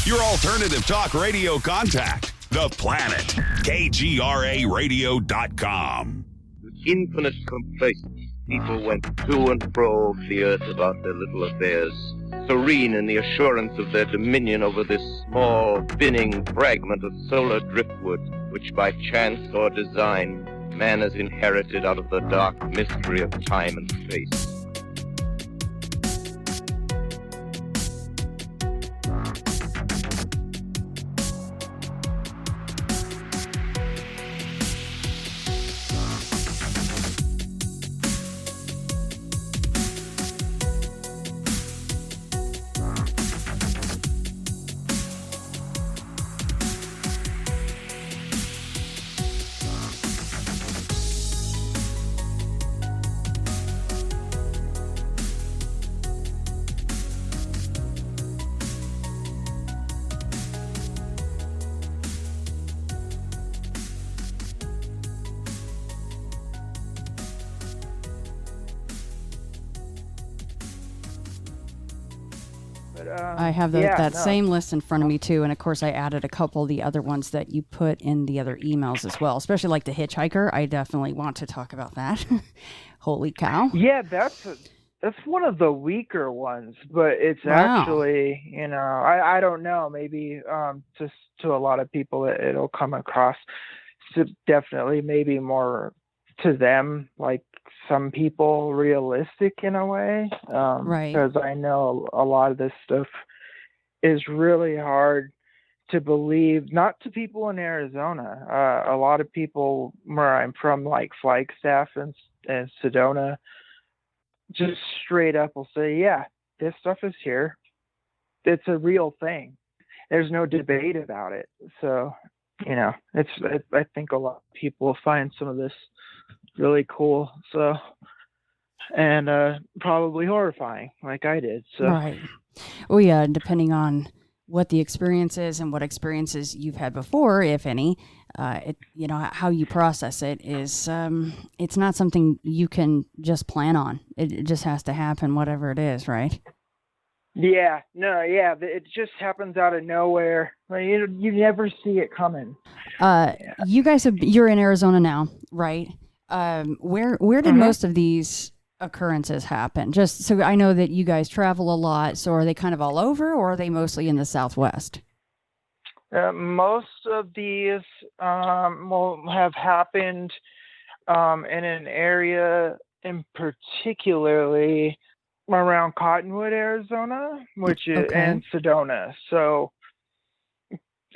Your alternative talk radio contact, The Planet, KGRAradio.com. Infinite complacency. People went to and fro the earth about their little affairs, serene in the assurance of their dominion over this small, spinning fragment of solar driftwood, which by chance or design man has inherited out of the dark mystery of time and space. I have that same list in front of me too, and of course I added a couple of the other ones that you put in the other emails as well, especially like the hitchhiker. I definitely want to talk about that. Holy cow. Yeah, that's one of the weaker ones, but it's actually, I don't know, maybe just to a lot of people it'll come across definitely maybe more to them, like some people, realistic in a way, right? Because I know a lot of this stuff is really hard to believe, not to people in Arizona. A lot of people where I'm from, like Flagstaff and Sedona, just straight up will say, yeah, this stuff is here. It's a real thing. There's no debate about it. So, I think a lot of people will find some of this really cool. So, and probably horrifying, like I did. So. Right. Oh yeah, depending on what the experience is and what experiences you've had before, if any, how you process it is, it's not something you can just plan on. It just has to happen, whatever it is, right? Yeah, it just happens out of nowhere. Like, you never see it coming. You guys you're in Arizona now, right? Where did most of these occurrences happen? Just so I know that you guys travel a lot, so are they kind of all over, or are they mostly in the Southwest? Most of these will have happened in an area in particularly around Cottonwood, Arizona, which is and Sedona. So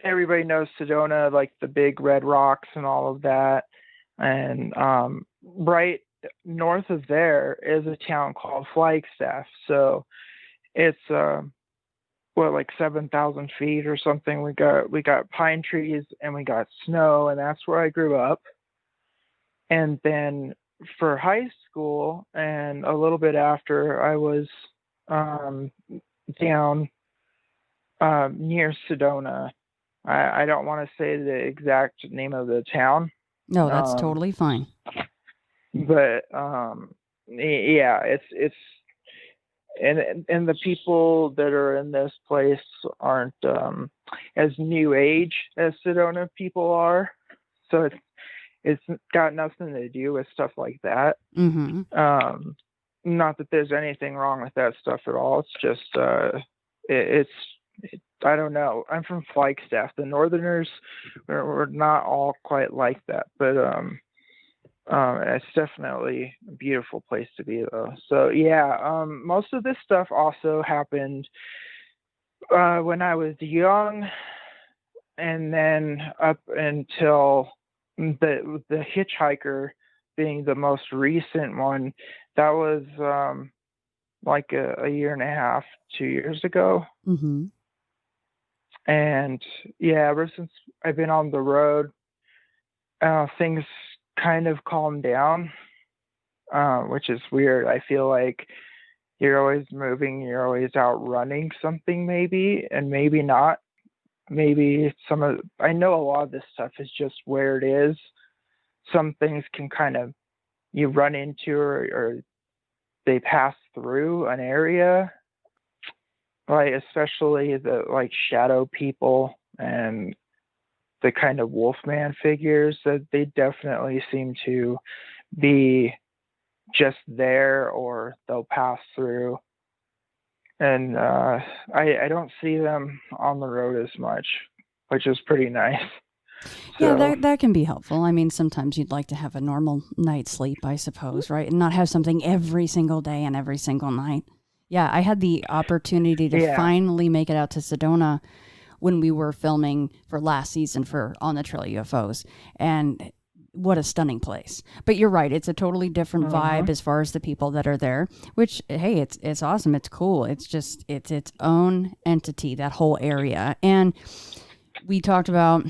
everybody knows Sedona, like the big red rocks and all of that. And right north of there is a town called Flagstaff. So it's like 7,000 feet or something. We got pine trees and we got snow, and that's where I grew up. And then for high school and a little bit after, I was down near Sedona. I don't want to say the exact name of the town. No, that's totally fine. But yeah, it's and the people that are in this place aren't as new age as Sedona people are, so it's got nothing to do with stuff like that. Mm-hmm. Not that there's anything wrong with that stuff at all. It's just I don't know. I'm from Flagstaff. The Northerners we're not all quite like that, but it's definitely a beautiful place to be, though. So yeah, most of this stuff also happened when I was young, and then up until the hitchhiker being the most recent one. That was like a year and a half, 2 years ago. Mm-hmm. And yeah, ever since I've been on the road, things kind of calmed down, which is weird. I feel like you're always moving, you're always out running something, maybe, and maybe not. Maybe I know a lot of this stuff is just where it is. Some things can kind of, you run into or they pass through an area. like especially the like shadow people and the kind of wolfman figures, that they definitely seem to be just there or they'll pass through. And I don't see them on the road as much, which is pretty nice. Yeah, So, that can be helpful. I mean, sometimes you'd like to have a normal night's sleep, I suppose, right? And not have something every single day and every single night. Yeah, I had the opportunity to yeah. finally make it out to Sedona when we were filming for last season for On the Trail UFOs. And what a stunning place. But you're right, it's a totally different vibe as far as the people that are there, which, hey, it's awesome. It's cool. It's just, it's its own entity, that whole area. And we talked about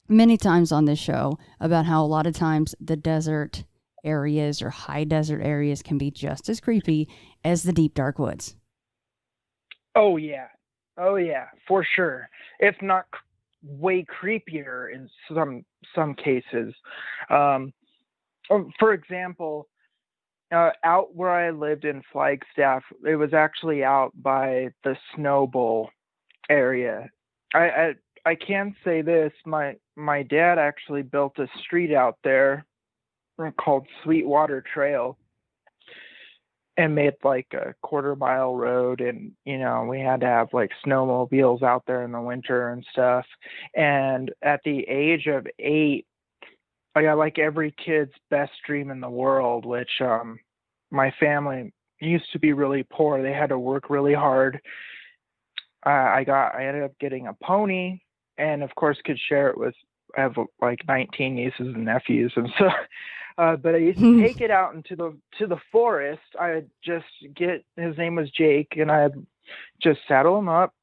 many times on this show about how a lot of times the desert areas or high desert areas can be just as creepy as the deep dark woods. Oh yeah, for sure. If not way creepier in some cases. For example, out where I lived in Flagstaff, it was actually out by the Snow Bowl area. I can say this: my dad actually built a street out there called Sweetwater Trail, and made like a 1/4 mile road, and we had to have like snowmobiles out there in the winter and stuff. And at the age of 8, I got like every kid's best dream in the world, which my family used to be really poor. They had to work really hard. I ended up getting a pony, and of course could share it with, I have like 19 nieces and nephews, and so but I used to take it out into the forest. I'd just get, his name was Jake, and I'd just saddle him up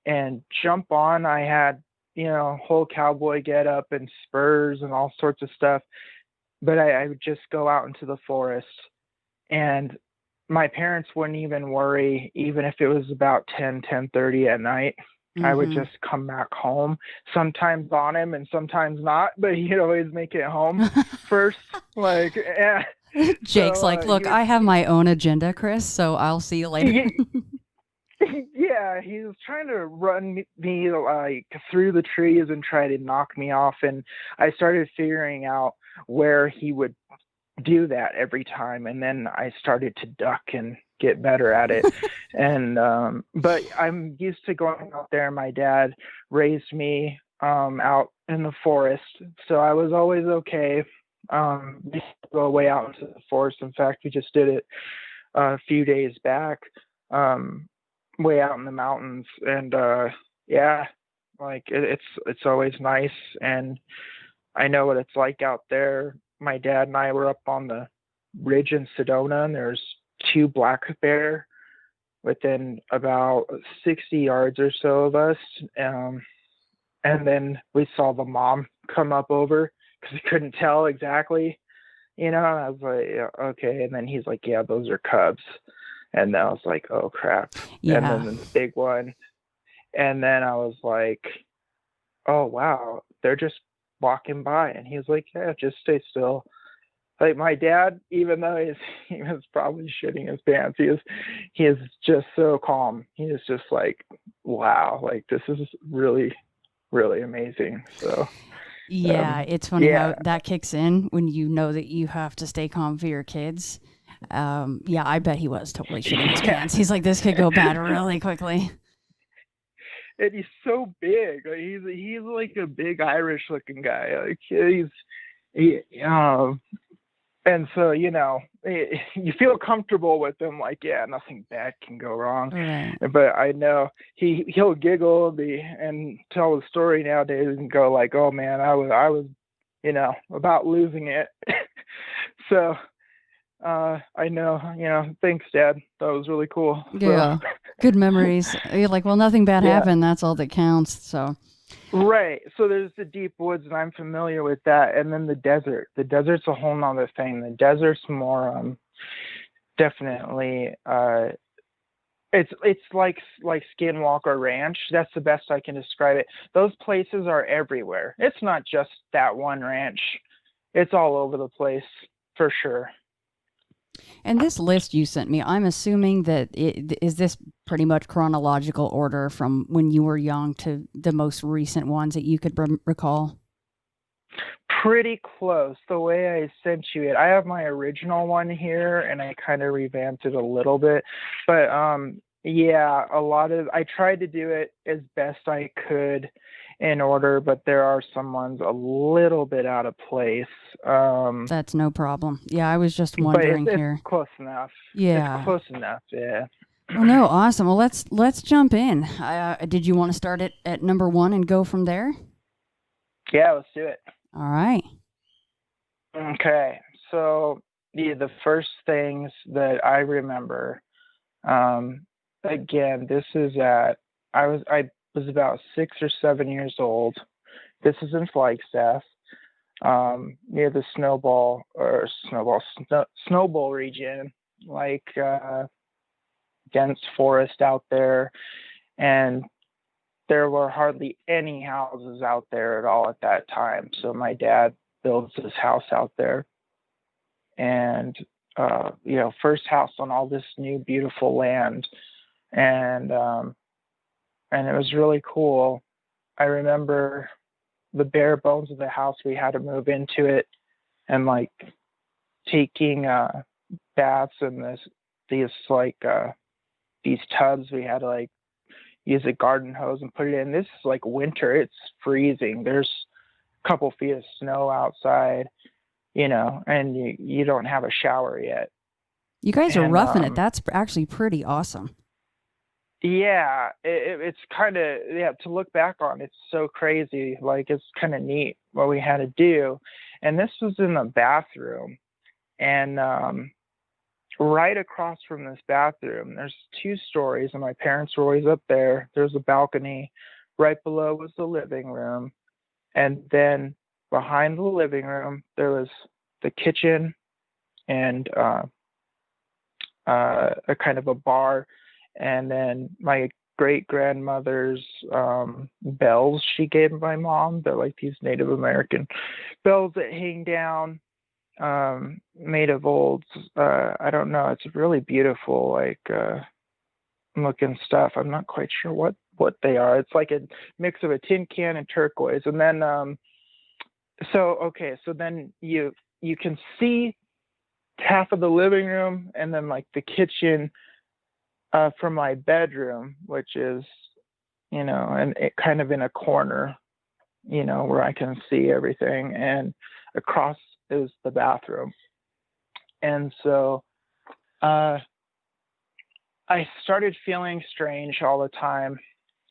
and jump on. I had whole cowboy get up and spurs and all sorts of stuff, but I would just go out into the forest, and my parents wouldn't even worry, even if it was about 10:30 at night. I would just come back home, sometimes on him and sometimes not, but he'd always make it home first. Like, yeah. Jake's So, like, look, I have my own agenda, Chris, so I'll see you later. Yeah, he was trying to run me like through the trees and try to knock me off, and I started figuring out where he would do that every time, and then I started to duck and get better at it. And but I'm used to going out there. My dad raised me out in the forest, so I was always okay. We used to go way out into the forest. In fact, we just did it a few days back, way out in the mountains. And yeah, like it's always nice, and I know what it's like out there. My dad and I were up on the ridge in Sedona, and there's 2 black bear within about 60 yards or so of us. And then we saw the mom come up over because we couldn't tell exactly, and I was like, yeah, okay. And then he's like, yeah, those are cubs. And then I was like, oh crap. Yeah. And then the big one. And then I was like, oh wow, they're just walking by. And he was like, yeah, just stay still. Like my dad, even though he was probably shitting his pants, he is just so calm. He is just like, wow, like this is really, really amazing. So yeah, it's funny how that kicks in when you know that you have to stay calm for your kids. Yeah, I bet he was totally shitting his pants. He's like, this could go bad really quickly. And he's so big. Like, he's like a big Irish looking guy. Like and so, you feel comfortable with him, like, yeah, nothing bad can go wrong. Right. But I know he'll giggle and tell the story nowadays and go like, oh man, I was about losing it. So I know, thanks Dad. That was really cool. Yeah. So. Good memories. You're like, well, nothing bad happened. That's all that counts. So. Right. So there's the deep woods, and I'm familiar with that. And then the desert. The desert's a whole nother thing. The desert's more definitely it's like Skinwalker Ranch. That's the best I can describe it. Those places are everywhere. It's not just that one ranch. It's all over the place for sure. And this list you sent me, I'm assuming that is this pretty much chronological order from when you were young to the most recent ones that you could recall? Pretty close. The way I sent you it, I have my original one here, and I kind of revamped it a little bit. But yeah, I tried to do it as best I could in order, but there are some ones a little bit out of place. That's no problem. Yeah, I was just But wondering it's here. close enough. Yeah. It's close enough. Yeah. Well, no, awesome. Well, let's jump in. Did you want to start it at number 1 and go from there? Yeah, let's do it. All right. Okay. So the first things that I remember, again, this is I was about 6 or 7 years old. This is in Flagstaff, near the snowball region, like dense forest out there, and there were hardly any houses out there at all at that time. So my dad builds his house out there, and first house on all this new beautiful land, and it was really cool. I remember the bare bones of the house. We had to move into it, and like taking baths in these tubs. We had to like use a garden hose and put it in. This is like winter. It's freezing. There's a couple feet of snow outside, and you don't have a shower yet. You guys are roughing it. That's actually pretty awesome. Yeah, it's kind of, to look back on, it's so crazy. Like, it's kind of neat what we had to do. And this was in the bathroom. And right across from this bathroom, there's 2 stories, and my parents were always up there. There's a balcony. Right below was the living room. And then behind the living room, there was the kitchen and a kind of a bar. And then my great-grandmother's bells she gave my mom. They're like these Native American bells that hang down, made of old, I don't know, it's really beautiful, like looking stuff. I'm not quite sure what they are. It's like a mix of a tin can and turquoise. And then so then you can see half of the living room, and then like the kitchen from my bedroom, which is, and it kind of in a corner, where I can see everything, and across is the bathroom. And so I started feeling strange all the time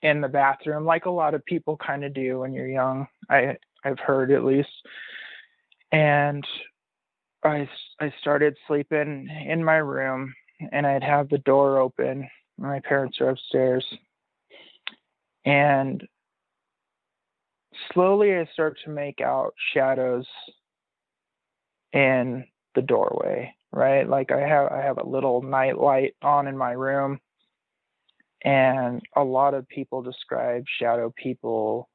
in the bathroom, like a lot of people kind of do when you're young. I've heard, at least. And I started sleeping in my room, and I'd have the door open. My parents are upstairs. And slowly I start to make out shadows in the doorway, right? Like I have a little night light on in my room. And a lot of people describe shadow people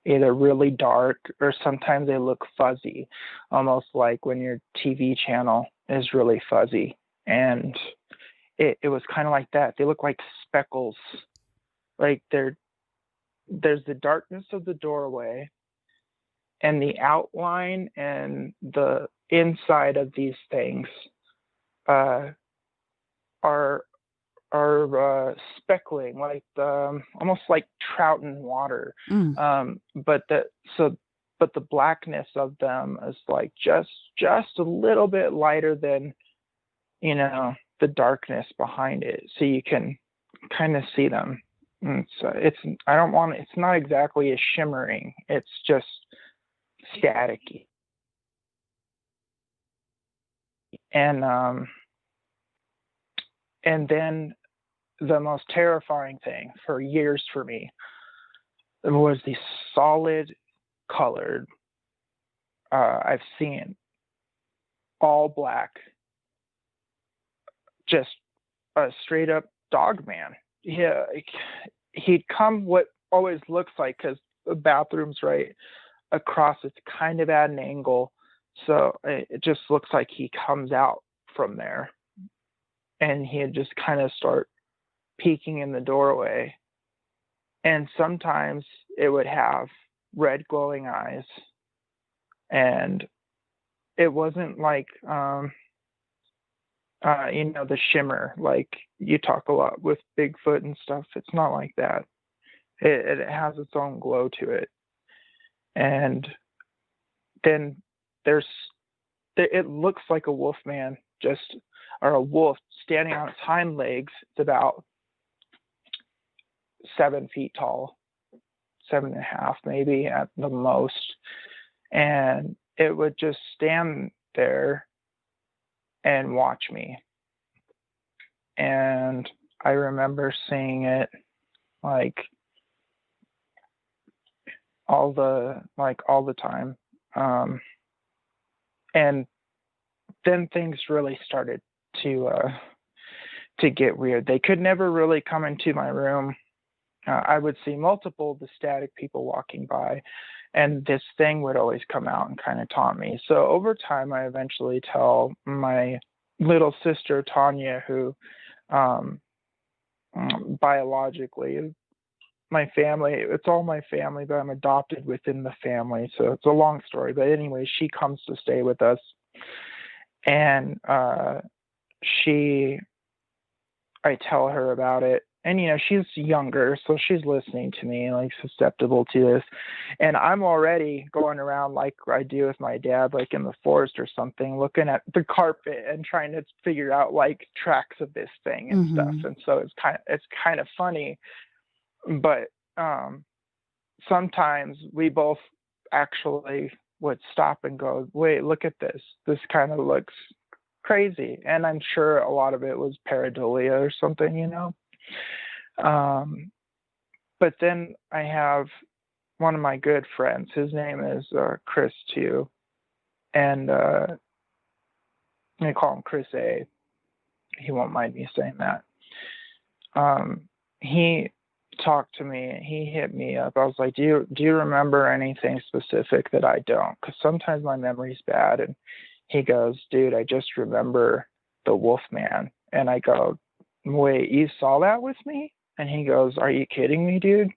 either really dark, or sometimes they look fuzzy, almost like when your TV channel is really fuzzy. And it was kind of like that. They look like speckles. Like there's the darkness of the doorway, and the outline and the inside of these things are speckling, like almost like trout in water. But the blackness of them is like just a little bit lighter than the darkness behind it, so you can kind of see them. It's not exactly a shimmering, it's just staticky. And then the most terrifying thing for years for me was the solid colored, I've seen all black, just a straight up dog man. Yeah, he'd come what always looks like, because the bathroom's right across, it's kind of at an angle, so it just looks like he comes out from there. And he'd just kind of start peeking in the doorway. And sometimes it would have red glowing eyes. And it wasn't like, the shimmer, like you talk a lot with Bigfoot and stuff. It's not like that. It has its own glow to it. And then it looks like a wolf man, or a wolf standing on its hind legs. It's about 7 feet tall, 7.5 maybe at the most. And it would just stand there and watch me. And I remember seeing it like all the time. And then things really started to get weird. They could never really come into my room. I would see multiple of the static people walking by, and this thing would always come out and kind of taunt me. So over time, I eventually tell my little sister, Tanya, who biologically, my family, it's all my family, but I'm adopted within the family. So it's a long story. But anyway, she comes to stay with us. And I tell her about it. And, she's younger, so she's listening to me, like susceptible to this. And I'm already going around like I do with my dad, like in the forest or something, looking at the carpet and trying to figure out like tracks of this thing and stuff. And so it's kind of funny. But sometimes we both actually would stop and go, wait, look at this. This kind of looks crazy. And I'm sure a lot of it was pareidolia or something, But then I have one of my good friends. His name is Chris too. And I call him Chris A. He won't mind me saying that. He talked to me. He hit me up. I was like, do you remember anything specific that I don't? Because sometimes my memory's bad. And he goes, dude, I just remember the wolf man. And I go, wait, you saw that with me? And he goes, are you kidding me, dude?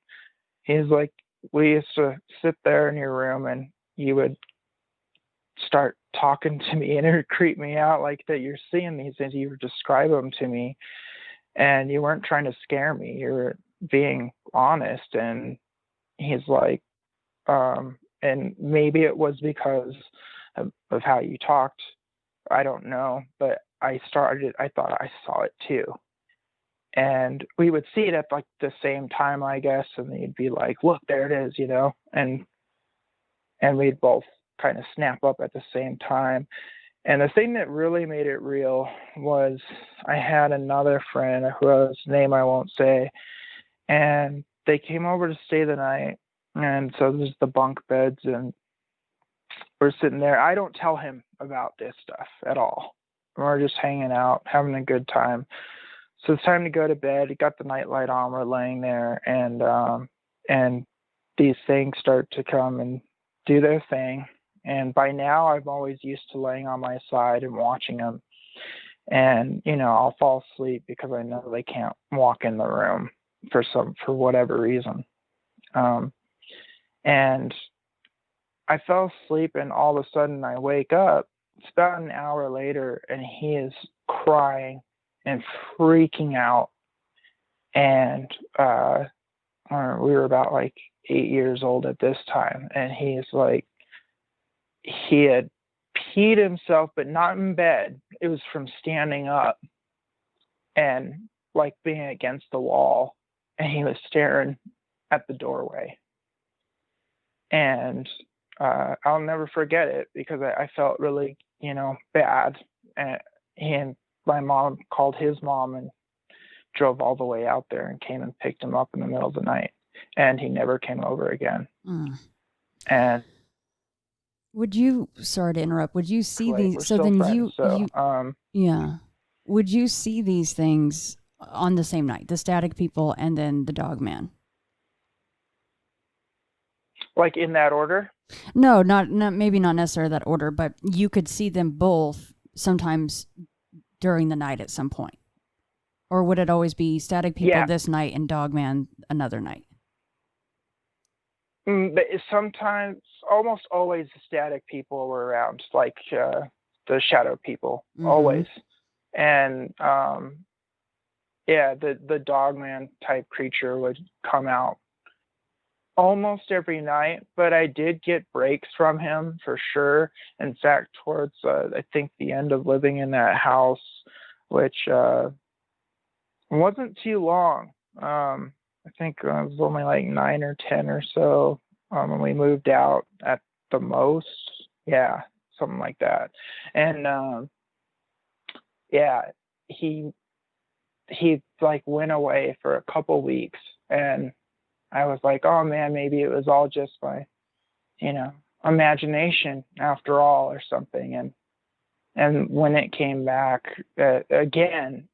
He's like, we used to sit there in your room and you would start talking to me and it would creep me out like that you're seeing these things. You would describe them to me and you weren't trying to scare me. You were being honest. And he's like, and maybe it was because of how you talked. I don't know, but I thought I saw it too. And we would see it at like the same time, I guess. And he'd be like, look, there it is, and we'd both kind of snap up at the same time. And the thing that really made it real was I had another friend whose name I won't say, and they came over to stay the night. And so there's the bunk beds and we're sitting there. I don't tell him about this stuff at all. We're just hanging out, having a good time. So it's time to go to bed. We got the nightlight on. We're laying there, and these things start to come and do their thing. And by now, I'm always used to laying on my side and watching them. And I'll fall asleep because I know they can't walk in the room for whatever reason. And I fell asleep, and all of a sudden I wake up. It's about an hour later, and he is crying and freaking out. And we were about like 8 years old at this time. And he's like, he had peed himself, but not in bed. It was from standing up and like being against the wall. And he was staring at the doorway. And I'll never forget it because I felt really, bad. And my mom called his mom and drove all the way out there and came and picked him up in the middle of the night. And he never came over again. And sorry to interrupt, would you see these? So then friends, would you see these things on the same night, the static people and then the dog man? Like in that order? No, not maybe not necessarily that order, but you could see them both sometimes during the night at some point? Or would it always be static people this night and Dogman another night? But sometimes, almost always, the static people were around, like the shadow people, always. And the Dogman type creature would come out almost every night, but I did get breaks from him for sure. In fact, towards I think the end of living in that house, which wasn't too long. I think it was only like 9 or 10 or so when we moved out at the most. Yeah, something like that. And he like went away for a couple weeks, and I was like, oh man, maybe it was all just my, imagination after all or something. And when it came back again,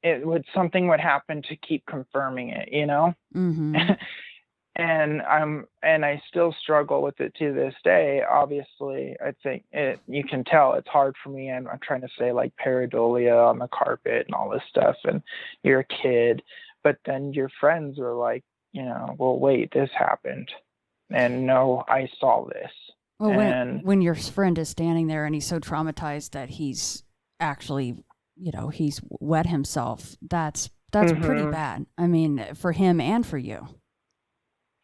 something would happen to keep confirming it, and I still struggle with it to this day. Obviously, I think you can tell it's hard for me. I'm trying to say like pareidolia on the carpet and all this stuff, and you're a kid, but then your friends are like, well, wait, this happened, and no, I saw this. Well, when your friend is standing there and he's so traumatized that he's actually, he's wet himself, that's pretty bad. I mean, for him and for you.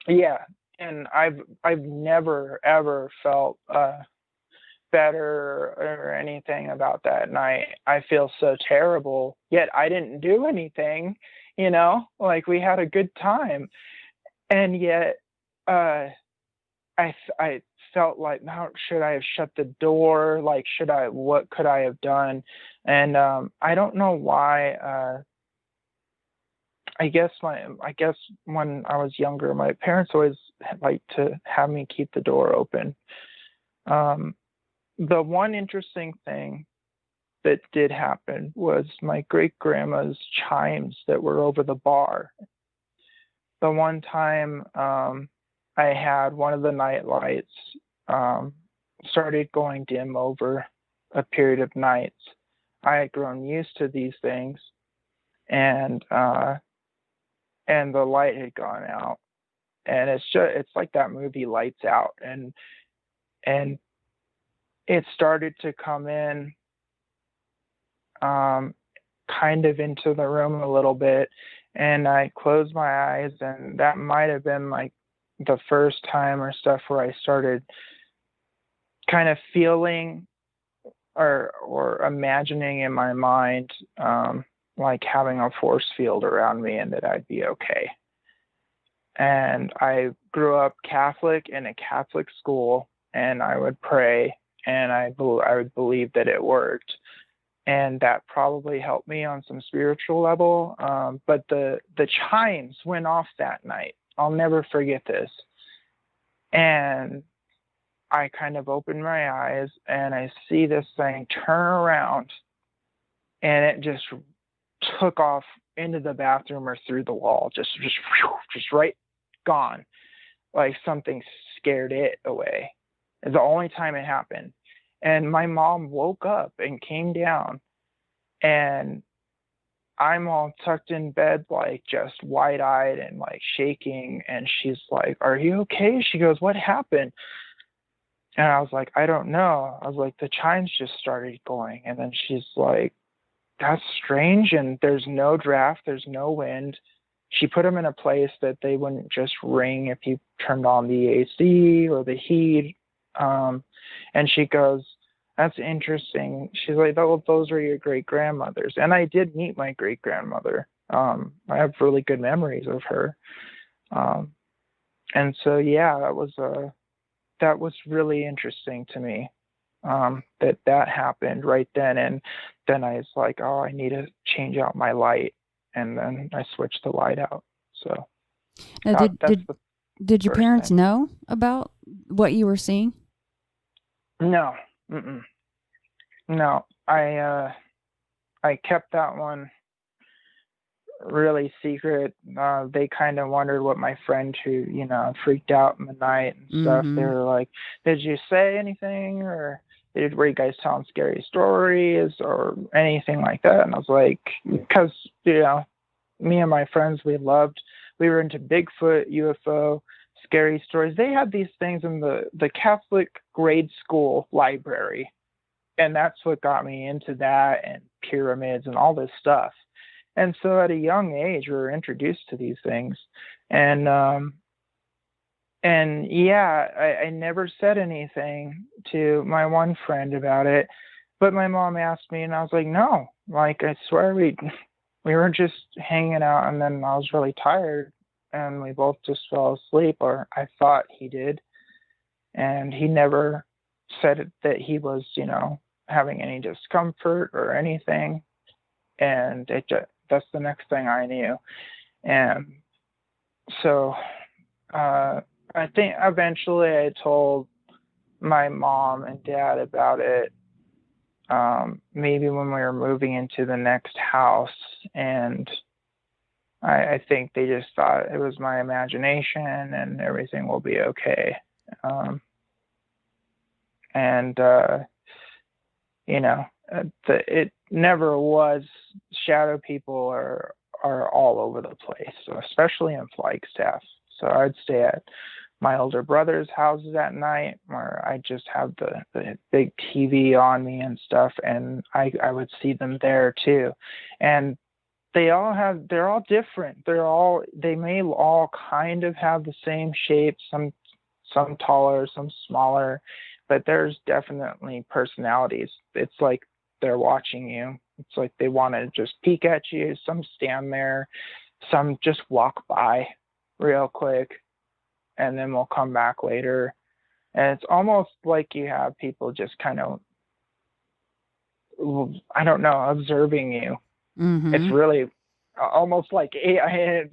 Yeah, and I've never ever felt better or anything about that night. I feel so terrible, yet I didn't do anything. Like we had a good time, and yet I felt like, now should I have shut the door? Like, what could I have done? And I don't know why. I guess when I was younger, my parents always liked to have me keep the door open. The one interesting thing that did happen was my great grandma's chimes that were over the bar. The one time I had one of the night lights started going dim over a period of nights. I had grown used to these things, and the light had gone out, and it's like that movie Lights Out, and it started to come in kind of into the room a little bit, and I closed my eyes, and that might have been like the first time or stuff where I started kind of feeling or imagining in my mind like having a force field around me and that I'd be okay. And I grew up Catholic in a Catholic school, and I would pray, and I would believe that it worked. And that probably helped me on some spiritual level. But the chimes went off that night. I'll never forget this. And I kind of opened my eyes, and I see this thing turn around, and it just took off into the bathroom or through the wall, just right gone, like something scared it away. It's the only time it happened. And my mom woke up and came down, and I'm all tucked in bed, like just wide-eyed and like shaking. And she's like, "Are you okay?" She goes, "What happened?" And I was like, "I don't know." I was like, "The chimes just started going." And then she's like, "That's strange. And there's no draft, there's no wind." She put them in a place that they wouldn't just ring if you turned on the AC or the heat. And she goes, "That's interesting." She's like, "Those are your great grandmothers." And I did meet my great grandmother. I have really good memories of her. And so, yeah, that was really interesting to me. That happened right then. And then I was like, oh, I need to change out my light. And then I switched the light out. So now, did your parents know about what you were seeing? No. No. I kept that one really secret. They kind of wondered what my friend who, freaked out in the night and stuff. They were like, "Did you say anything?" Or, were you guys telling scary stories or anything like that? And I was like, because, me and my friends, we were into Bigfoot, UFO, scary stories. They had these things in the Catholic grade school library. And that's what got me into that, and pyramids and all this stuff. And so at a young age, we were introduced to these things. And yeah, I never said anything to my one friend about it, but my mom asked me, and I was like, no, like, I swear we were just hanging out, and then I was really tired, and we both just fell asleep, or I thought he did. And he never said that he was, having any discomfort or anything. And that's the next thing I knew. And so, I think eventually I told my mom and dad about it, maybe when we were moving into the next house, and I think they just thought it was my imagination and everything will be okay. It never was. Shadow people are all over the place, so especially in Flagstaff. So I'd stay at my older brother's houses at night, where I just have the big TV on me and stuff, and I would see them there too. And they're all different. They may all kind of have the same shape, some taller, some smaller, but there's definitely personalities. It's like they're watching you. It's like they want to just peek at you. Some stand there, some just walk by real quick, and then we'll come back later. And it's almost like you have people just kind of, I don't know, observing you. Mm-hmm. It's really almost like it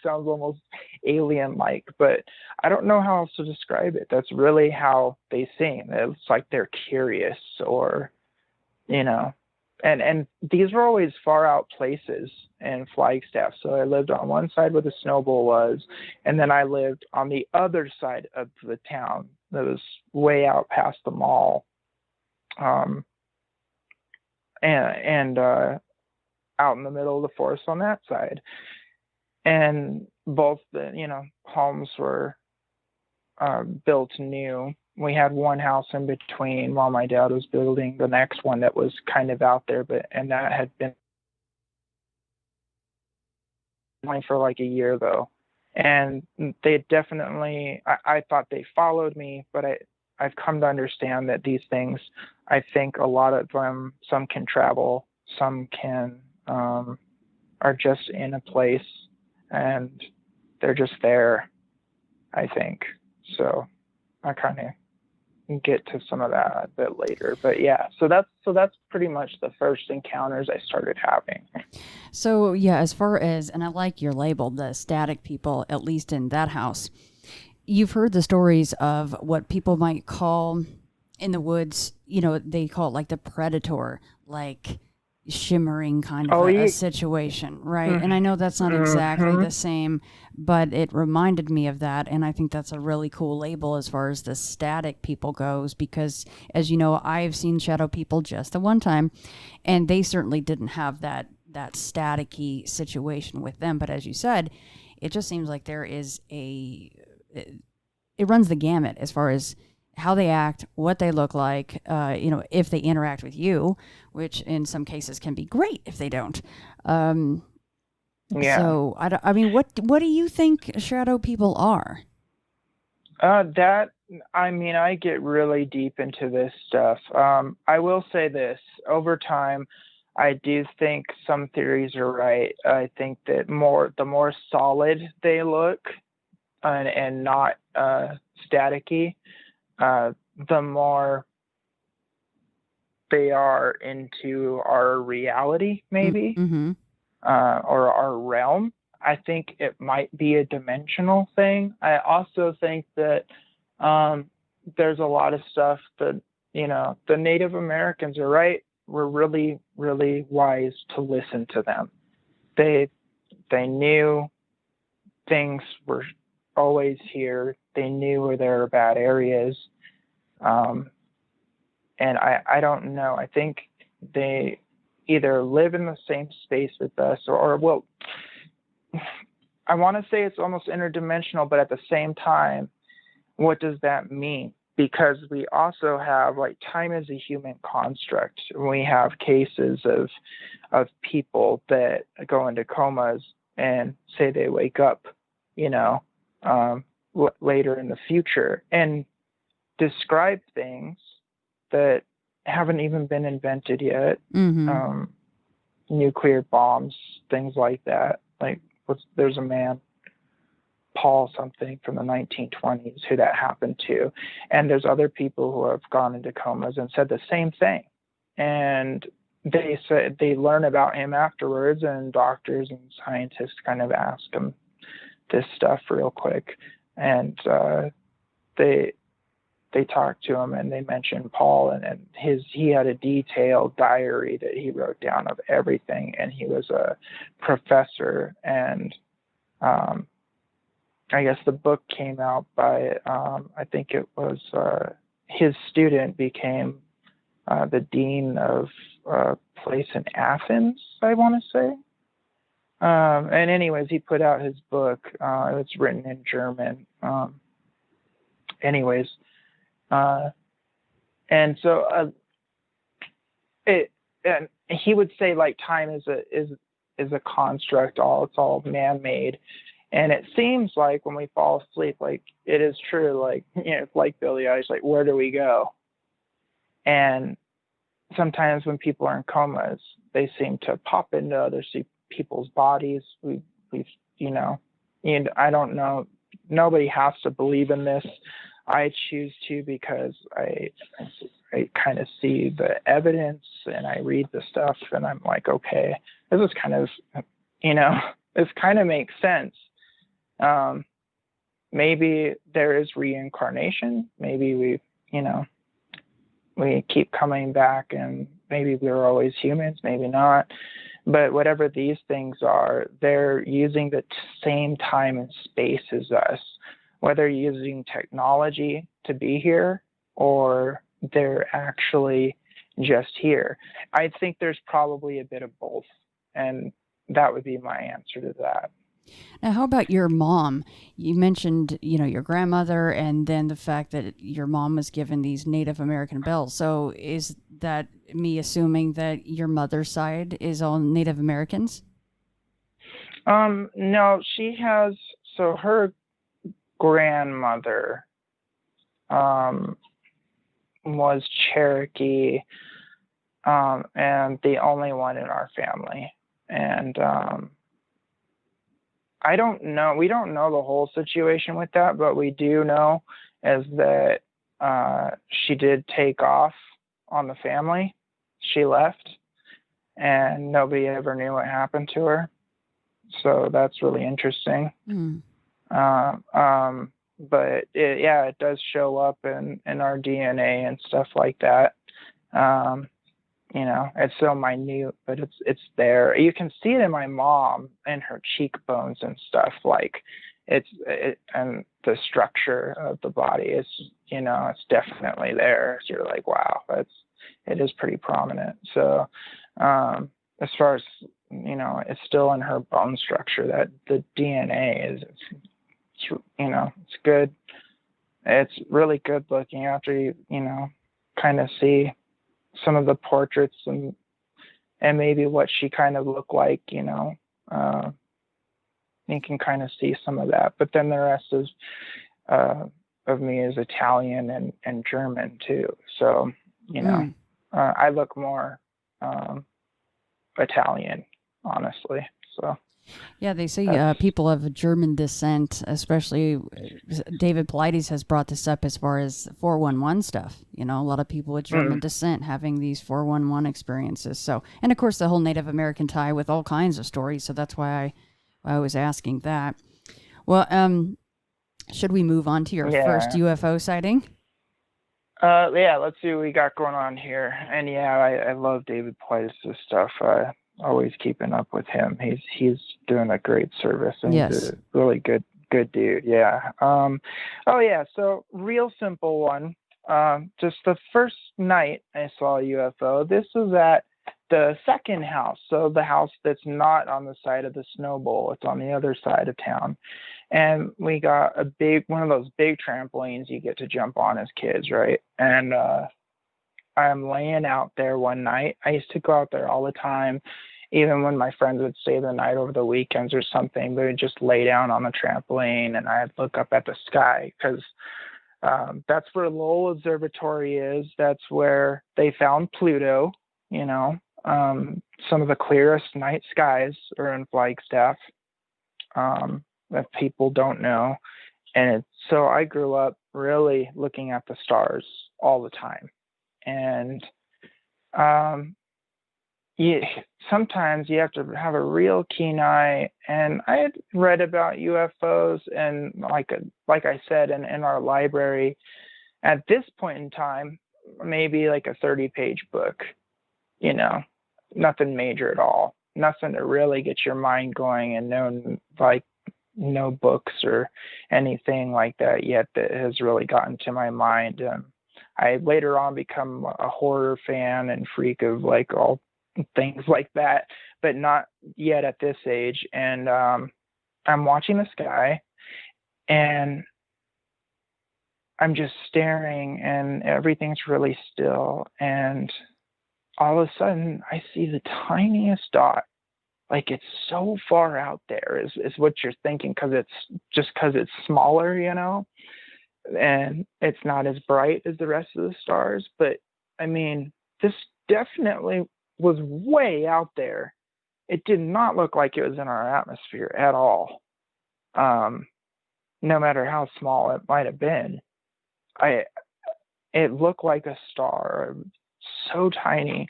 sounds almost alien-like, but I don't know how else to describe it. That's really how they seem. It's like they're curious, or and these were always far out places in Flagstaff. So I lived on one side where the Snow Bowl was, and then I lived on the other side of the town that was way out past the mall, and out in the middle of the forest on that side. And both the homes were built new. We had one house in between while my dad was building the next one that was kind of out there, and that had been only for like a year though. And they definitely, I thought they followed me, but I've come to understand that these things, I think a lot of them, some can travel, some can are just in a place and they're just there, I think. So I kind of get to some of that a bit later, but yeah, so that's pretty much the first encounters I started having. So yeah, as far as, and I like your label, the static people, at least in that house, you've heard the stories of what people might call in the woods, they call it like the predator, like shimmering kind of a situation, right? Mm-hmm. And I know that's not exactly the same, but it reminded me of that, and I think that's a really cool label as far as the static people goes, because as you know, I've seen shadow people just the one time, and they certainly didn't have that staticky situation with them. But as you said, it just seems like there is it runs the gamut as far as how they act, what they look like, if they interact with you, which in some cases can be great if they don't. So, what do you think shadow people are? I get really deep into this stuff. I will say this, over time, I do think some theories are right. I think that the more solid they look and not staticky, the more they are into our reality, maybe, mm-hmm. Or our realm. I think it might be a dimensional thing. I also think that there's a lot of stuff that, the Native Americans are right. We're really, really wise to listen to them. They knew things were always here. They knew where there were bad areas. and I don't know. I think they either live in the same space with us, or well, I want to say it's almost interdimensional, but at the same time, what does that mean? Because we also have, like, time is a human construct. We have cases of people that go into comas and say they wake up, later in the future and describe things that haven't even been invented yet. Mm-hmm. Nuclear bombs, things like that. Like, there's a man, Paul something, from the 1920s who that happened to. And there's other people who have gone into comas and said the same thing. And they said they learn about him afterwards, and doctors and scientists kind of ask him this stuff real quick. And they talked to him, and they mentioned Paul, and he had a detailed diary that he wrote down of everything. And he was a professor, and I guess the book came out by, I think it was his student became the dean of a place in Athens, I want to say. And anyways, he put out his book. It's written in German. And so and he would say, like, time is a construct. It's all man-made. And it seems like when we fall asleep, like, it is true, like, like Billy Eilish, like, where do we go? And sometimes when people are in comas, they seem to pop into other people's bodies. And I don't know. Nobody has to believe in this. I choose to, because I kind of see the evidence, and I read the stuff, and I'm like, okay, this is kind of, this kind of makes sense. Maybe there is reincarnation. Maybe we keep coming back, and maybe we're always humans, maybe not. But whatever these things are, they're using the same time and space as us, whether using technology to be here or they're actually just here. I think there's probably a bit of both, and that would be my answer to that. Now, how about your mom? You mentioned, your grandmother, and then the fact that your mom was given these Native American bells. So is that me assuming that your mother's side is all Native Americans? No, she has, so her grandmother was Cherokee, and the only one in our family. And I don't know. We don't know the whole situation with that, but we do know is that she did take off on the family. She left, and nobody ever knew what happened to her. So that's really interesting. Mm. But it does show up in our DNA and stuff like that. It's so minute, but it's there. You can see it in my mom and her cheekbones and stuff. Like and the structure of the body is, it's definitely there. So you're like, wow, it is pretty prominent. So, as far as, it's still in her bone structure, that the DNA is, it's good. It's really good looking after you, kind of see some of the portraits and maybe what she kind of looked like, you can kind of see some of that. But then the rest of me is Italian and German too. So, I look more Italian, honestly. So. Yeah, they say people of German descent, especially David Paulides has brought this up as far as 411 stuff. A lot of people with German descent having these 411 experiences. So, and of course the whole Native American tie with all kinds of stories. So that's why I was asking that. Well, should we move on to your first UFO sighting? Let's see what we got going on here. And I love David Paulides' stuff. Always keeping up with him. He's doing a great service, and he's a really good dude. Yeah. So real simple one. just the first night I saw a UFO. This was at the second house, so the house that's not on the side of the snow bowl, it's on the other side of town. And we got one of those big trampolines you get to jump on as kids, right? And I'm laying out there one night. I used to go out there all the time, even when my friends would stay the night over the weekends or something. They would just lay down on the trampoline, and I'd look up at the sky because that's where Lowell Observatory is. That's where they found Pluto. You know, some of the clearest night skies are in Flagstaff. That people don't know. And so I grew up really looking at the stars all the time. And sometimes you have to have a real keen eye. And I had read about UFOs, and like I said, in our library, at this point in time, maybe like a 30-page book, you know, nothing major at all, nothing to really get your mind going, and no books or anything like that yet that has really gotten to my mind. I later on become a horror fan and freak of like all things like that, but not yet at this age. And I'm watching the sky, and I'm just staring, and everything's really still. And all of a sudden, I see the tiniest dot. Like, it's so far out there is what you're thinking, because it's smaller, you know, and it's not as bright as the rest of the stars. But I mean, this definitely was way out there. It did not look like it was in our atmosphere at all. No matter how small it might have been, it looked like a star, so tiny.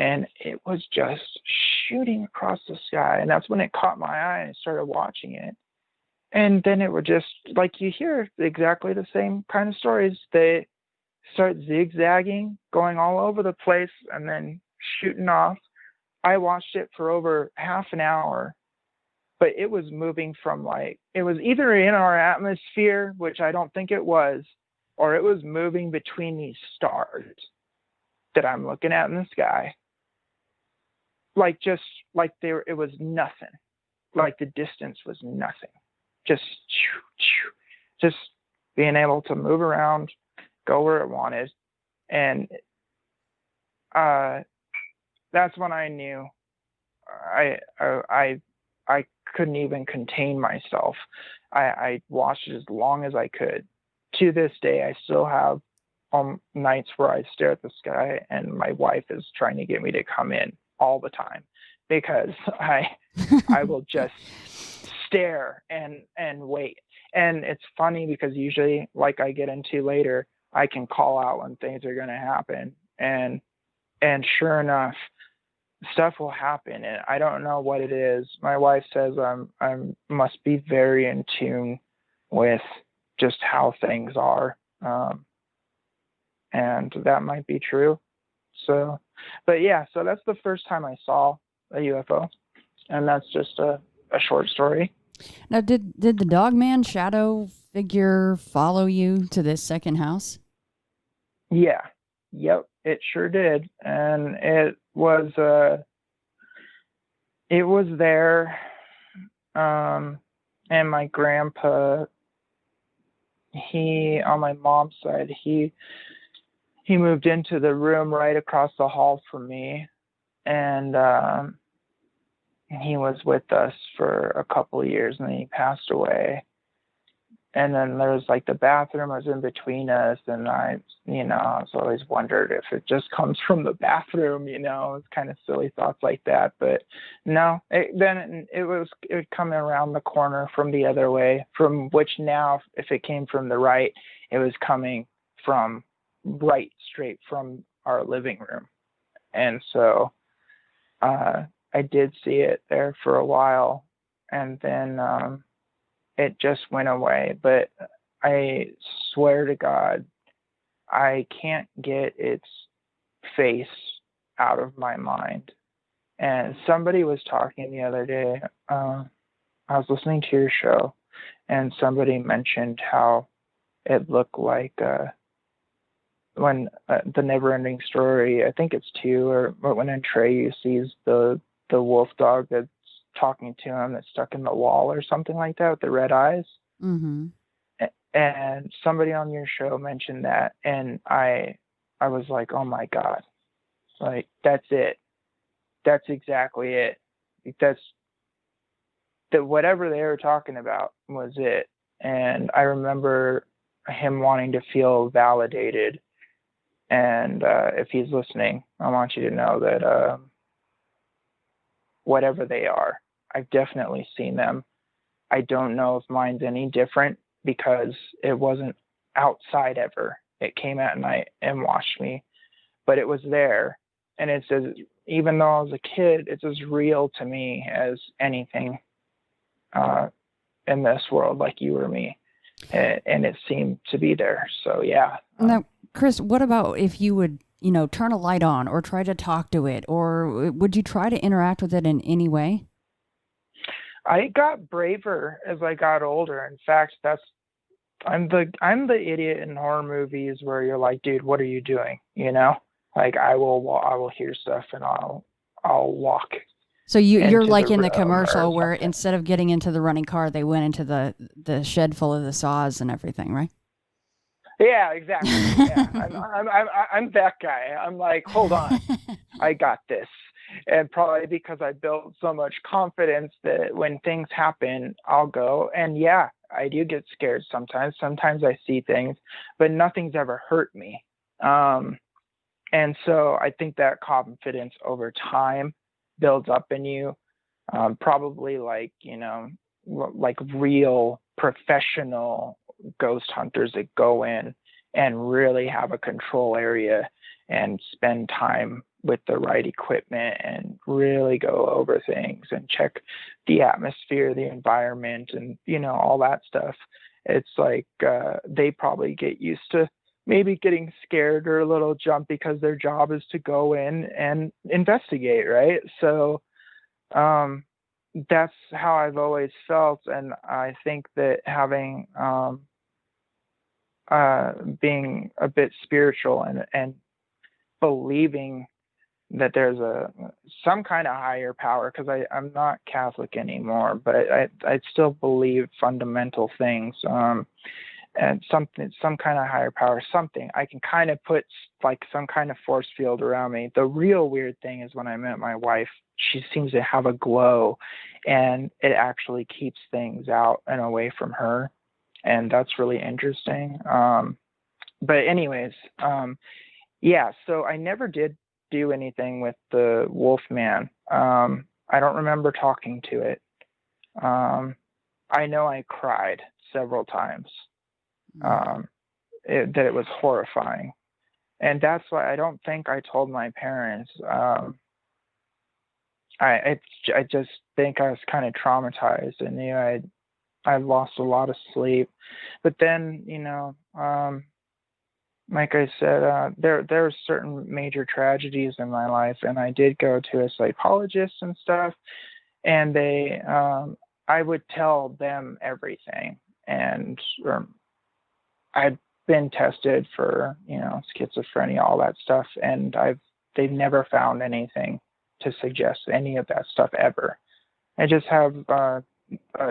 And it was just shooting across the sky. And that's when it caught my eye, and I started watching it. And then it would just, like, you hear exactly the same kind of stories. They start zigzagging, going all over the place, and then shooting off. I watched it for over half an hour, but it was moving from, like, it was either in our atmosphere, which I don't think it was, or it was moving between these stars that I'm looking at in the sky. Like, just like it was nothing. Like, the distance was nothing. Just being able to move around, go where it wanted. And that's when I knew I couldn't even contain myself. I watched it as long as I could. To this day, I still have nights where I stare at the sky, and my wife is trying to get me to come in all the time, because I will just stare and wait. And it's funny because usually, like I get into later, I can call out when things are going to happen, and sure enough, stuff will happen, and I don't know what it is. My wife says I must be very in tune with just how things are, and that might be true. So, but yeah, so that's the first time I saw a UFO, and that's just a short story. Now, did the dogman shadow figure follow you to this second house? Yeah, yep, it sure did, and it was there, and my grandpa, he, on my mom's side, he moved into the room right across the hall from me, and he was with us for a couple of years, and then he passed away. And then there was like the bathroom was in between us, and I was always wondered if it just comes from the bathroom, it's kind of silly thoughts like that. But no, it would come around the corner from the other way, from which now, if it came from the right, it was coming from right straight from our living room. And so I did see it there for a while, and then it just went away. But I swear to God, I can't get its face out of my mind. And somebody was talking the other day, I was listening to your show, and somebody mentioned how it looked like when the Never-Ending Story, I think it's 2, or when Atreyu sees the wolf dog that's talking to him that's stuck in the wall or something like that with the red eyes. Mm-hmm. And somebody on your show mentioned that, and I was like, oh my God, like that's it. That's exactly it. That's that whatever they were talking about was it. And I remember him wanting to feel validated. And if he's listening, I want you to know that whatever they are, I've definitely seen them. I don't know if mine's any different because it wasn't outside ever. It came at night and watched me, but it was there. And it's as, even though I was a kid, it's as real to me as anything in this world, like you or me. And it seemed to be there. So, yeah. Now, Chris, what about if you would, turn a light on or try to talk to it, or would you try to interact with it in any way? I got braver as I got older. In fact, I'm the idiot in horror movies where you're like, dude, what are you doing? Like I will hear stuff and I'll walk. So you're like in the commercial where instead of getting into the running car, they went into the shed full of the saws and everything, right? Yeah, exactly. Yeah. I'm that guy. I'm like, hold on, I got this. And probably because I built so much confidence that when things happen, I'll go. And yeah, I do get scared sometimes. Sometimes I see things, but nothing's ever hurt me. And so I think that confidence over time builds up in you. Probably like real professional ghost hunters that go in and really have a control area and spend time with the right equipment and really go over things and check the atmosphere, the environment, and all that stuff. It's like they probably get used to maybe getting scared or a little jumpy because their job is to go in and investigate, right? So that's how I've always felt. And I think that having being a bit spiritual and believing that there's some kind of higher power, because I'm not Catholic anymore, but I still believe fundamental things, and some kind of higher power, something I can kind of put like some kind of force field around me. The real weird thing is when I met my wife, she seems to have a glow, and it actually keeps things out and away from her, and that's really interesting. But anyways, yeah, so I never did do anything with the Wolfman. I don't remember talking to it. I know I cried several times. That it was horrifying, and that's why I don't think I told my parents. I just think I was kind of traumatized, and I lost a lot of sleep. But then like I said, there are certain major tragedies in my life, and I did go to a psychologist and stuff, and they I would tell them everything, and I'd been tested for schizophrenia, all that stuff, and they've never found anything to suggest any of that stuff ever. I just have a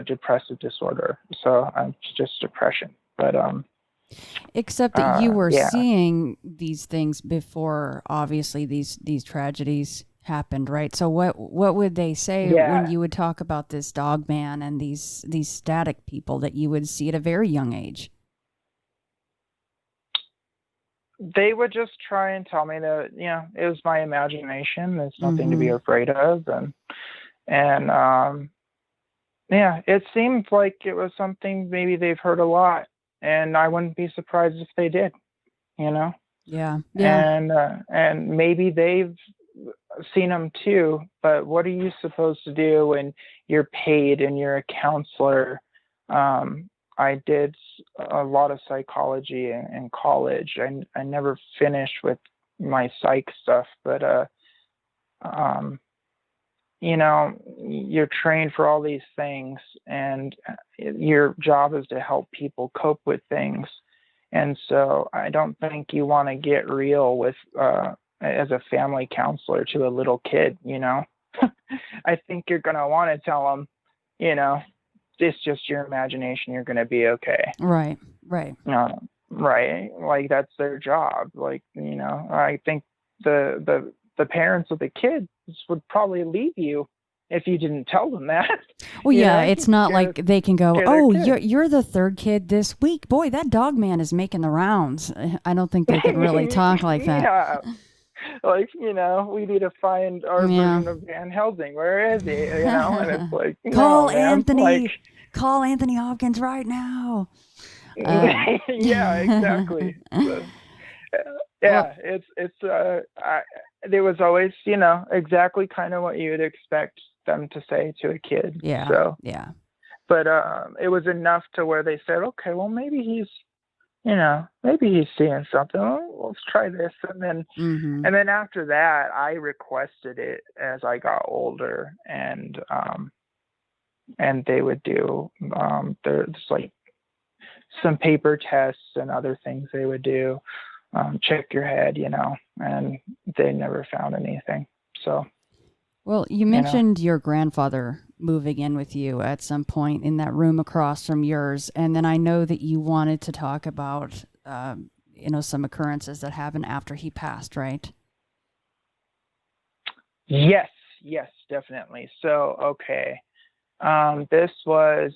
depressive disorder, so it's just depression. But except that you were seeing these things before, obviously these tragedies happened, right? So what would they say when you would talk about this dog man and these static people that you would see at a very young age? They would just try and tell me that it was my imagination. There's nothing to be afraid of, and it seemed like it was something maybe they've heard a lot, and I wouldn't be surprised if they did. Yeah. And maybe they've seen them too. But what are you supposed to do when you're paid and you're a counselor? I did a lot of psychology in college. I never finished with my psych stuff, but you're trained for all these things, and your job is to help people cope with things. And so I don't think you want to get real with as a family counselor to a little kid, you know. I think you're going to want to tell them, you know, it's just your imagination, you're going to be okay. Right. Right. Like that's their job. Like, you know, I think the parents of the kids would probably leave you if you didn't tell them that. Well, You yeah, know, it's not like they can go, scare their oh, kid. you're the third kid this week. Boy, that dog man is making the rounds. I don't think they can really talk like that. Yeah. Like, you know, we need to find our Yeah. version of Van Helsing. Where is he? You know, and it's like, Call no, man. Anthony. Like, Call Anthony Hopkins right now. yeah, exactly. So, Well, there was always, you know, exactly kind of what you would expect them to say to a kid. yeah. So, Yeah. but it was enough to where they said, okay, well, maybe he's, you know, maybe he's seeing something. Well, let's try this. And then, Mm-hmm. and then after that, I requested it as I got older, and they would do, there's like some paper tests and other things they would do, check your head, you know, and they never found anything. So, Well, you mentioned your grandfather moving in with you at some point in that room across from yours. And then I know that you wanted to talk about, you know, some occurrences that happened after he passed, right? Yes, definitely. So, okay. This was,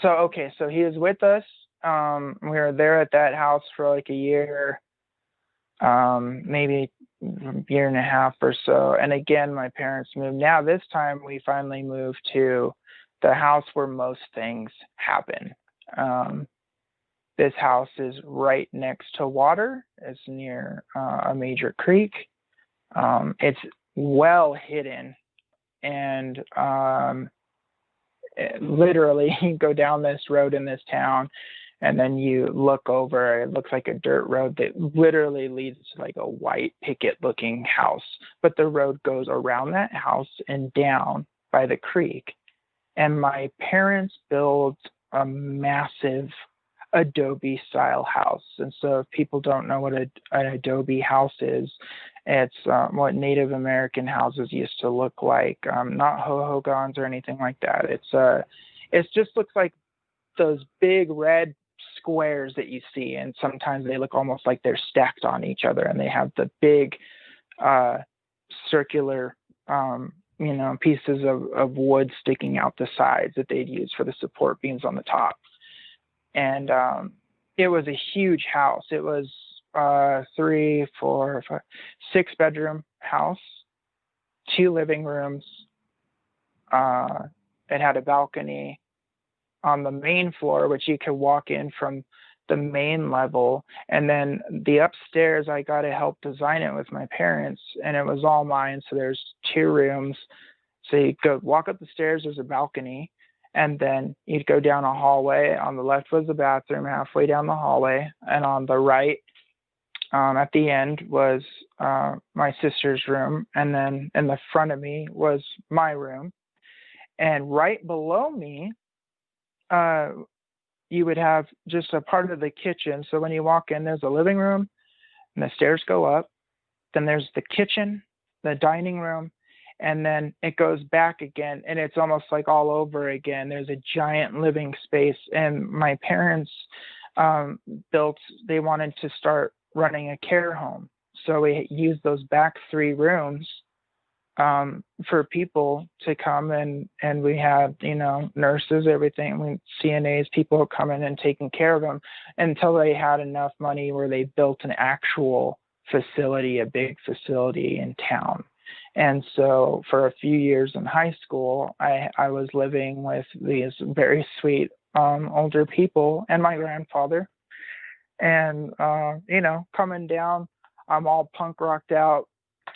so he was with us. We were there at that house for like a year, maybe a year and a half or so. And again, my parents moved. Now this time we finally moved to the house where most things happen. This house is right next to water. It's near a major creek. It's well hidden, and literally you go down this road in this town, and then you look over, it looks like a dirt road that literally leads to like a white picket looking house, but the road goes around that house and down by the creek. And my parents built a massive adobe style house. And so if people don't know what an adobe house is, it's what Native American houses used to look like, not hohogans or anything like that. It just looks like those big red squares that you see, and sometimes they look almost like they're stacked on each other, and they have the big circular you know, pieces of wood sticking out the sides that they'd use for the support beams on the top. And it was a huge house. It was 3, 4, 5, 6-bedroom house, 2 living rooms. It had a balcony on the main floor, which you could walk in from the main level. And then the upstairs, I got to help design it with my parents, and it was all mine. So there's 2 rooms. So you go walk up the stairs, there's a balcony, and then you'd go down a hallway. On the left was the bathroom, halfway down the hallway. And on the right, at the end, was my sister's room. And then in the front of me was my room. And right below me, you would have just a part of the kitchen. So when you walk in, there's a living room, and the stairs go up. Then there's the kitchen, the dining room, and then it goes back again, and it's almost like all over again. There's a giant living space, and my parents they wanted to start running a care home. So we used those back 3 rooms for people to come, and we had, you know, nurses, everything, CNAs, people coming and taking care of them until they had enough money where they built an actual facility, a big facility in town. And so for a few years in high school, I was living with these very sweet older people and my grandfather. And, you know, coming down, I'm all punk rocked out,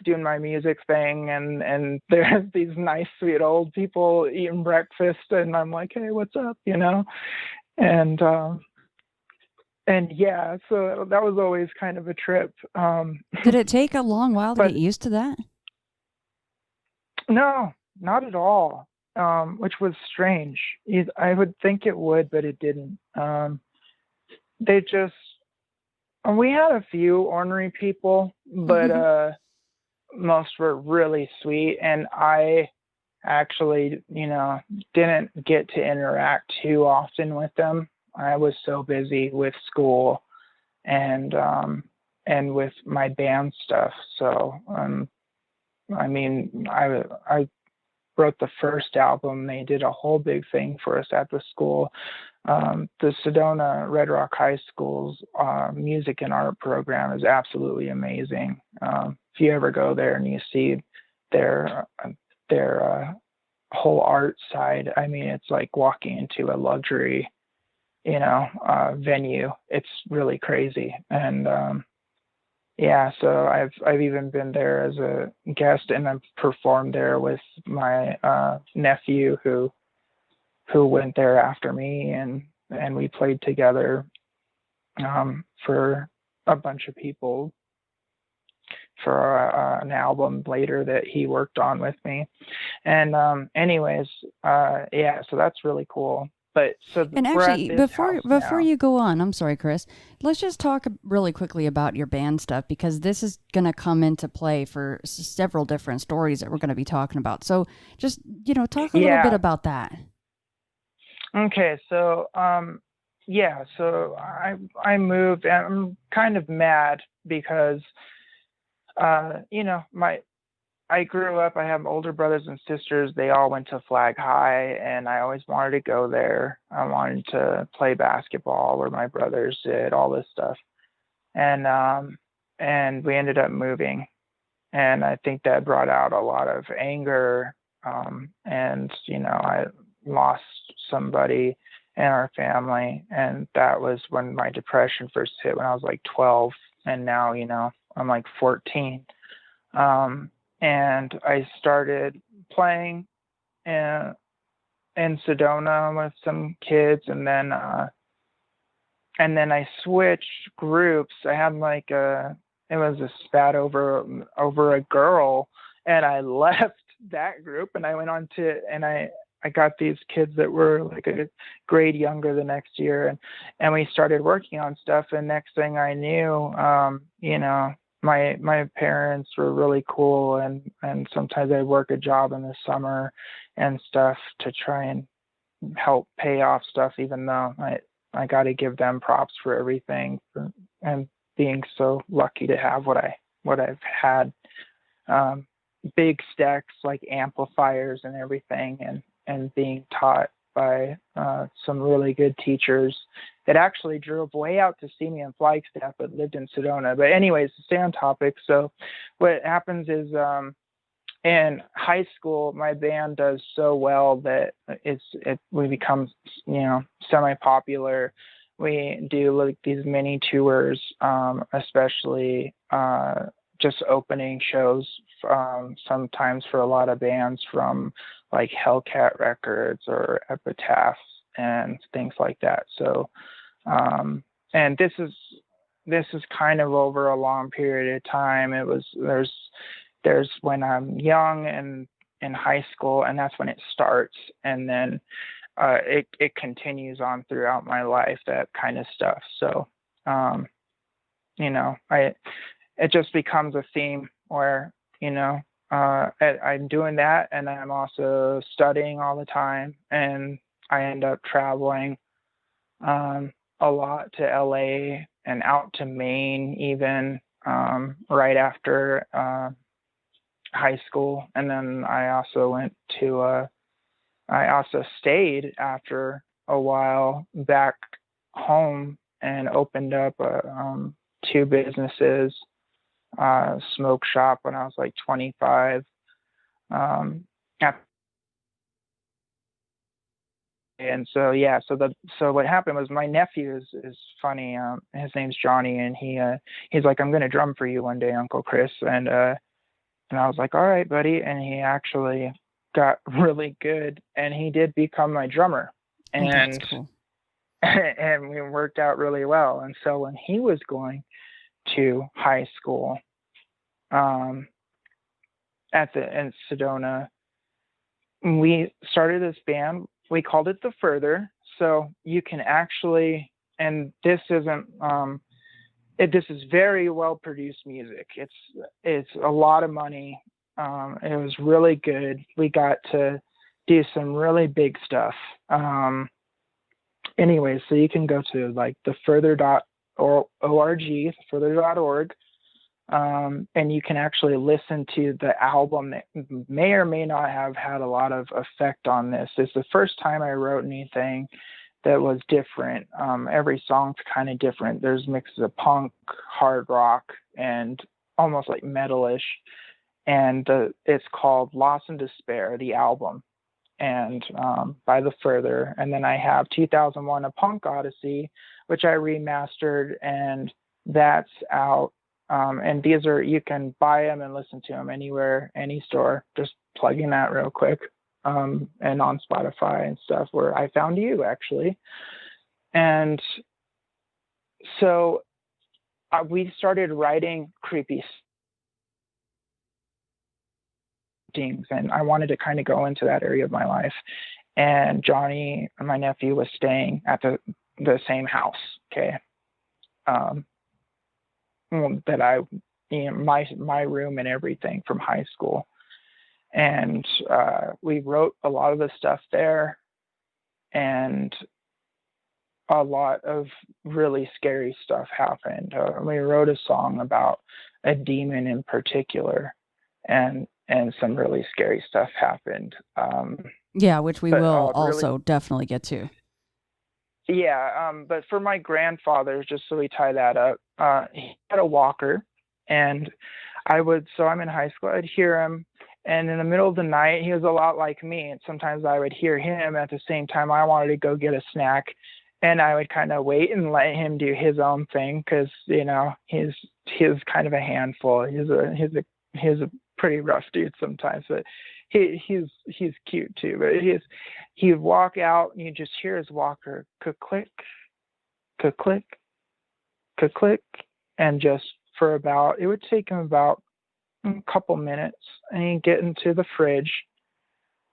doing my music thing, and there's these nice, sweet old people eating breakfast, and I'm like, hey, what's up, you know? And yeah, so that was always kind of a trip. Did it take a long while to get used to that? No, not at all, which was strange. I would think it would, but it didn't. they just, we had a few ornery people, but most were really sweet. And I actually, didn't get to interact too often with them. I was so busy with school and with my band stuff. So, I mean, I wrote the first album. They did a whole big thing for us at the school. The Sedona Red Rock High School's music and art program is absolutely amazing. If you ever go there and you see their whole art side, I mean, it's like walking into a luxury, venue. It's really crazy. And yeah, so I've even been there as a guest, and I've performed there with my nephew who went there after me, and we played together for a bunch of people for an album later that he worked on with me. And anyways, yeah, so that's really cool. But so And we're at actually, this before house now. you go on, I'm sorry, Chris. Let's just talk really quickly about your band stuff, because this is going to come into play for several different stories that we're going to be talking about. So just talk a little bit about that. Okay, so yeah, so I moved, and I'm kind of mad because I grew up, I have older brothers and sisters. They all went to Flag High, and I always wanted to go there. I wanted to play basketball where my brothers did, all this stuff. And we ended up moving. And I think that brought out a lot of anger. And, I lost somebody in our family. And that was when my depression first hit, when I was like 12. And now, I'm like 14. And I started playing in Sedona with some kids, and then I switched groups. I had it was a spat over a girl, and I left that group, and I went on and I got these kids that were like a grade younger the next year, and we started working on stuff, and next thing I knew, my parents were really cool, and sometimes I'd work a job in the summer and stuff to try and help pay off stuff, even though I got to give them props for everything and being so lucky to have what I've had. Big stacks like amplifiers and everything, and being taught by some really good teachers that actually drove way out to see me in Flagstaff but lived in Sedona. But anyways, to stay on topic, so what happens is in high school, my band does so well that we become semi-popular. We do like these mini tours, especially just opening shows sometimes for a lot of bands from like Hellcat Records or Epitaphs and things like that. So, and this is kind of over a long period of time. There's when I'm young and in high school, and that's when it starts, and then it continues on throughout my life, that kind of stuff. So, it just becomes a theme where, I'm doing that, and I'm also studying all the time, and I end up traveling a lot to LA and out to Maine even right after high school. And then I also stayed after a while back home and opened up 2 businesses, smoke shop when I was like 25. And so, yeah, so what happened was my nephew is funny. His name's Johnny, and he's like, I'm going to drum for you one day, Uncle Chris. And I was like, all right, buddy. And he actually got really good, and he did become my drummer. And that's cool. And we worked out really well. And so when he was going to high school in Sedona, we started this band. We called it The Further. So you can actually and this isn't, this is very well produced music. It's a lot of money. It was really good. We got to do some really big stuff. Anyway, so you can go to like the further.org, further.org, and you can actually listen to the album that may or may not have had a lot of effect on this. It's the first time I wrote anything that was different. Every song's kind of different. There's mixes of punk, hard rock, and almost like metalish. And it's called Loss and Despair, the album, and by the Further. And then I have 2001: A Punk Odyssey, which I remastered, and that's out. And these are, you can buy them and listen to them anywhere, any store. Just plugging that real quick. And on Spotify and stuff, where I found you, actually. And so we started writing creepy things, and I wanted to kind of go into that area of my life. And Johnny, my nephew, was staying at the same house, okay, that I, my room and everything from high school. And we wrote a lot of the stuff there, and a lot of really scary stuff happened. We wrote a song about a demon in particular, and some really scary stuff happened. Yeah, which we will also definitely get to. Yeah, but for my grandfather, just so we tie that up, he had a walker, and so I'm in high school, I'd hear him, and in the middle of the night, he was a lot like me, and sometimes I would hear him at the same time I wanted to go get a snack, and I would kind of wait and let him do his own thing, because, he's kind of a handful. He's a pretty rough dude sometimes, but he's cute too. But he'd walk out, and you just hear his walker click, click, click, and just for it would take him about a couple minutes, and he'd get into the fridge,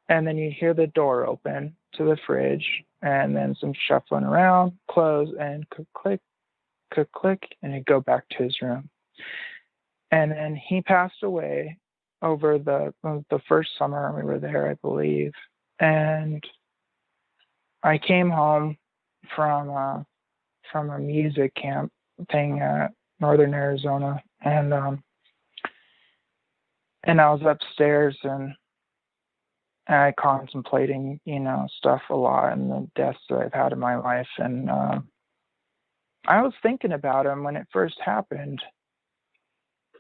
and then you hear the door open to the fridge, and then some shuffling around, close, and click, and he'd go back to his room. And then he passed away over the first summer we were there, I believe. And I came home from a music camp thing at Northern Arizona, and I was upstairs, and I contemplating, stuff a lot, and the deaths that I've had in my life, and I was thinking about him when it first happened,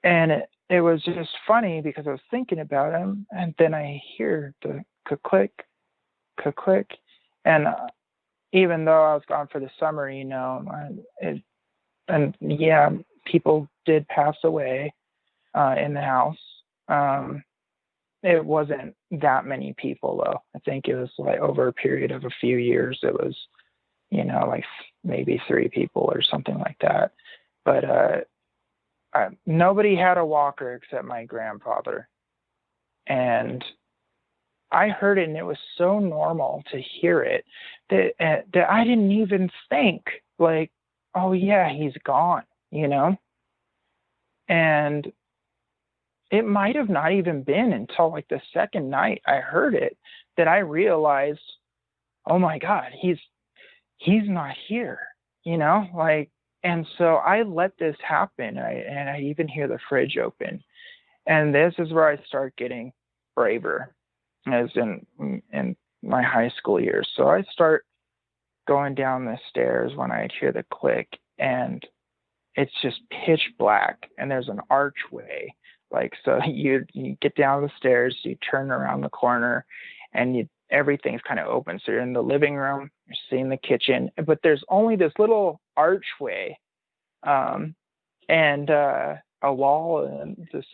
and it was just funny because I was thinking about him, and then I hear the click, and even though I was gone for the summer, people did pass away in the house. It wasn't that many people, though. I think it was like over a period of a few years, it was, like maybe 3 people or something like that. But nobody had a walker except my grandfather. And I heard it, and it was so normal to hear it that I didn't even think, like, oh, yeah, he's gone, And it might have not even been until like the second night I heard it that I realized, oh my God, he's not here, and so I let this happen. And I even hear the fridge open, and this is where I start getting braver, as in my high school years. So I start going down the stairs when I hear the click, and it's just pitch black, and there's an archway. So you get down the stairs, you turn around the corner, and everything's kind of open. So you're in the living room, you're seeing the kitchen, but there's only this little archway, and a wall, and this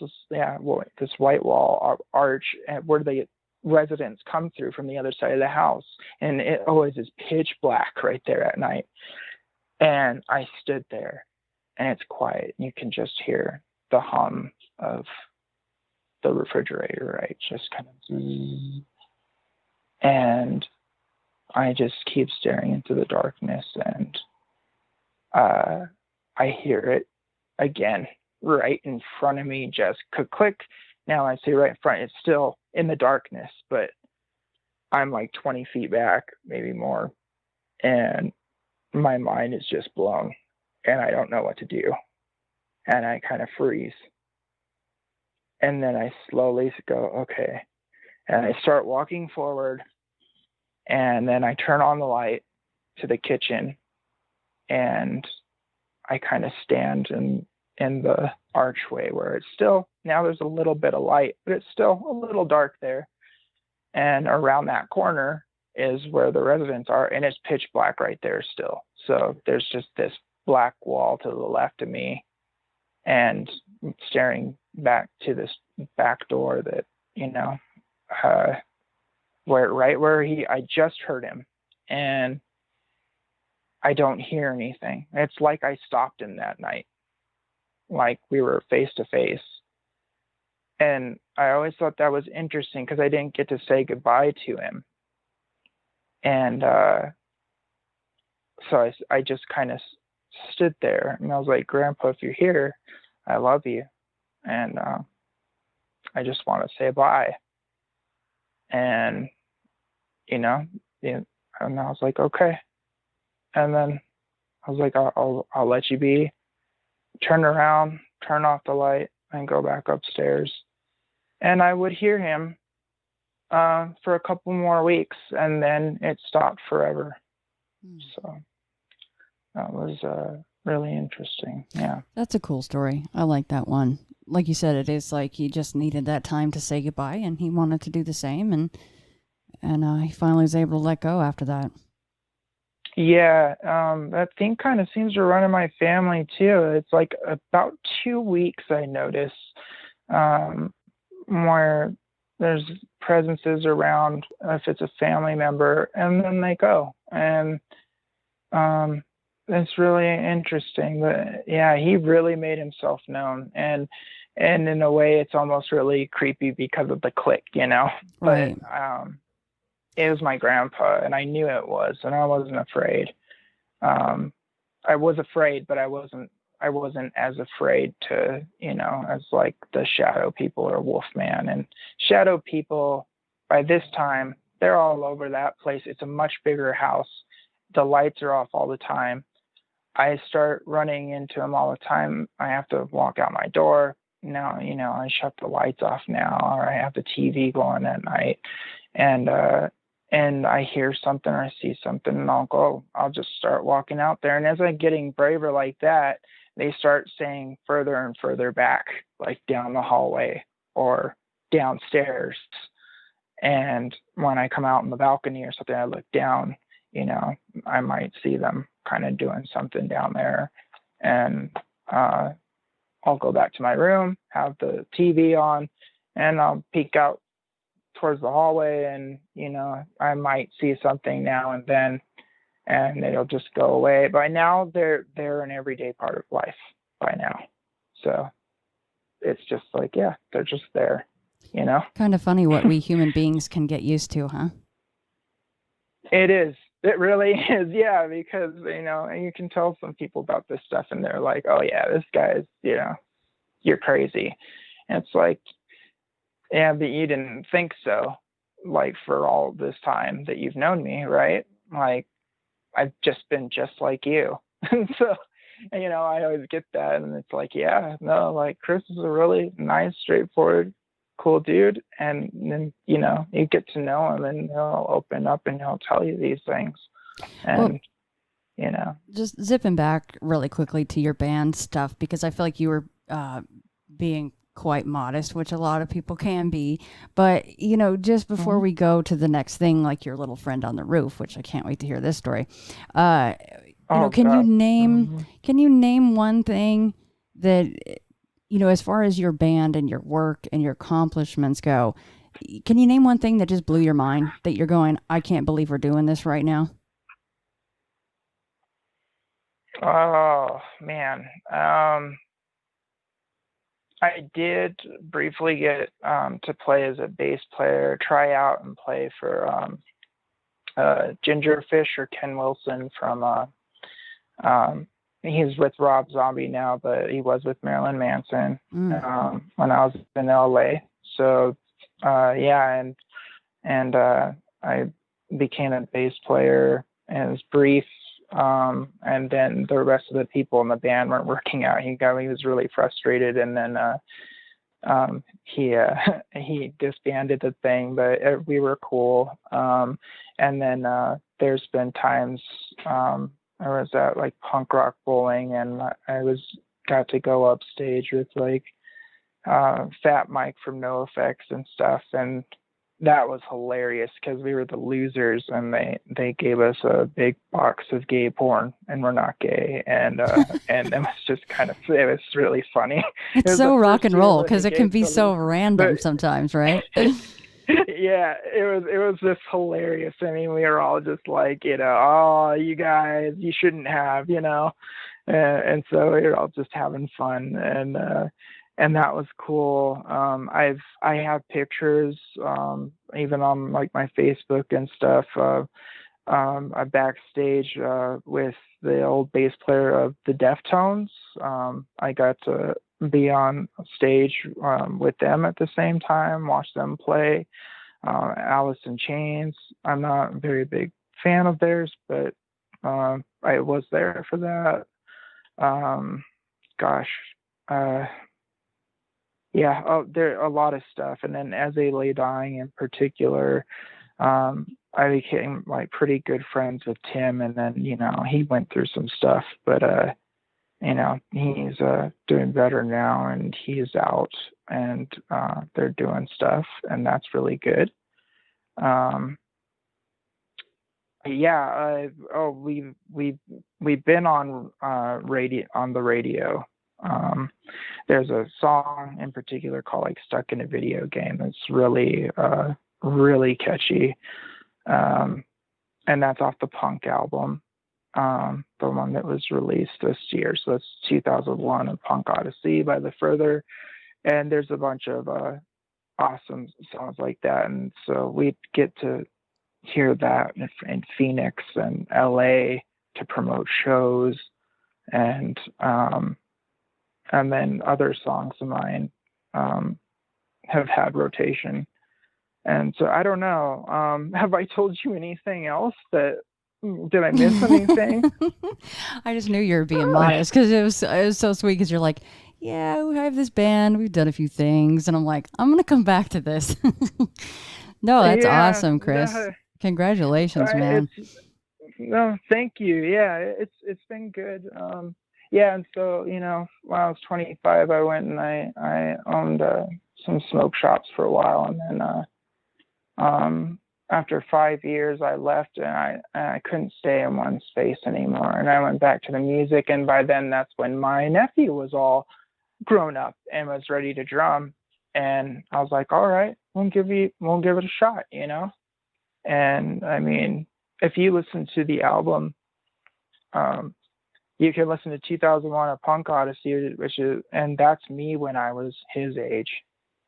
white wall arch where the residents come through from the other side of the house, and it always is pitch black right there at night. And I stood there, and it's quiet. You can just hear the hum of the refrigerator, right? Just kind of, and I just keep staring into the darkness, and I hear it again right in front of me, just click. Now I say right in front, it's still in the darkness, but I'm like 20 feet back, maybe more. And my mind is just blown and I don't know what to do. And I kind of freeze. And then I slowly go, okay. And I start walking forward. And then I turn on the light to the kitchen. And I kind of stand in the archway where it's still, now there's a little bit of light, but it's still a little dark there. And around that corner is where the residents are, and it's pitch black right there still. So there's just this black wall to the left of me, and staring back to this back door that, where I just heard him, and I don't hear anything. It's like I stopped him that night, like we were face to face. And I always thought that was interesting because I didn't get to say goodbye to him. And so I just kind of stood there, and I was like, Grandpa, if you're here, I love you. And I just want to say bye. And, and I was like, okay. And then I was like, I'll let you be. Turn around, turn off the light, and go back upstairs. And I would hear him for a couple more weeks, and then it stopped forever. So that was really interesting. Yeah. That's a cool story. I like that one. Like you said, it is like he just needed that time to say goodbye, and he wanted to do the same, and he finally was able to let go after that. Yeah, that thing kind of seems to run in my family too. It's like about 2 weeks I notice where there's presences around if it's a family member, and then they go. And it's really interesting. But yeah, he really made himself known, and in a way it's almost really creepy because of the click, Right. But it was my grandpa, and I knew it was, and I wasn't afraid. I was afraid, but I wasn't as afraid to, as like the shadow people or Wolfman. And shadow people, by this time, they're all over that place. It's a much bigger house. The lights are off all the time. I start running into them all the time. I have to walk out my door. Now, I shut the lights off now, or I have the TV going at night. And I hear something or I see something, and I'll just start walking out there. And as I'm getting braver like that, they start saying further and further back, like down the hallway or downstairs. And when I come out on the balcony or something, I look down, I might see them kind of doing something down there. And I'll go back to my room, have the TV on, and I'll peek out towards the hallway, and I might see something now and then, and it'll just go away. By now they're an everyday part of life by now, so it's just like, yeah, they're just there. Kind of funny what we human beings can get used to, huh? It really is. Yeah, because and you can tell some people about this stuff and they're like, oh yeah, this guy's you're crazy. And it's like, yeah, but you didn't think so, like, for all this time that you've known me, right? Like, I've just been just like you. So, I always get that. And it's like, yeah, no, like, Chris is a really nice, straightforward, cool dude. And then, you get to know him, and he'll open up and he'll tell you these things. And, Just zipping back really quickly to your band stuff, because I feel like you were being quite modest, which a lot of people can be, but just before we go to the next thing, like your little friend on the roof, which I can't wait to hear this story, can you name one thing that, as far as your band and your work and your accomplishments go, can you name one thing that just blew your mind, that you're going, I can't believe we're doing this right now? Oh man, I did briefly get to play as a bass player, try out and play for Ginger Fish or Ken Wilson from he's with Rob Zombie now, but he was with Marilyn Manson when I was in LA. So I became a bass player, and it was brief. And then the rest of the people in the band weren't working out. He was really frustrated, and then he disbanded the thing, but we were cool. And then there's been times I was at like punk rock bowling, and I got to go upstage with like Fat Mike from NoFX and stuff, and that was hilarious because we were the losers, and they gave us a big box of gay porn, and we're not gay, and and it was just it was really funny. It's so rock and roll because it can be so random sometimes, right? Yeah, it was just hilarious. I mean, we were all just like, oh, you guys, you shouldn't have, and so we were all just having fun, and that was cool. I have pictures, even on like my Facebook and stuff. I backstage with the old bass player of the Deftones. I got to be on stage with them at the same time, watch them play. Alice in Chains. I'm not a very big fan of theirs, but I was there for that. There are a lot of stuff. And then As They Lay Dying in particular, I became like pretty good friends with Tim, and then, he went through some stuff, but, he's doing better now, and he's out, and they're doing stuff, and that's really good. We've been on the radio. There's a song in particular called like Stuck in a Video Game. It's really really catchy, and that's off the Punk album, the one that was released this year. So that's 2001, A Punk Odyssey by The Further, and there's a bunch of awesome songs like that, and so we get to hear that in Phoenix and LA to promote shows, and then other songs of mine have had rotation. And so I don't know. Have I told you anything else? Did I miss anything? I just knew you were being modest because it was so sweet because you're like, yeah, we have this band. We've done a few things. And I'm like, I'm going to come back to this. No, that's awesome, Chris. Congratulations, man. No, thank you. Yeah, it's been good. And so, when I was 25, I went and I owned some smoke shops for a while, and then after 5 years, I left, and I couldn't stay in one space anymore, and I went back to the music, and by then that's when my nephew was all grown up and was ready to drum, and I was like, all right, we'll give it a shot, And I mean, if you listen to the album, you can listen to 2001, A Punk Odyssey, and that's me when I was his age.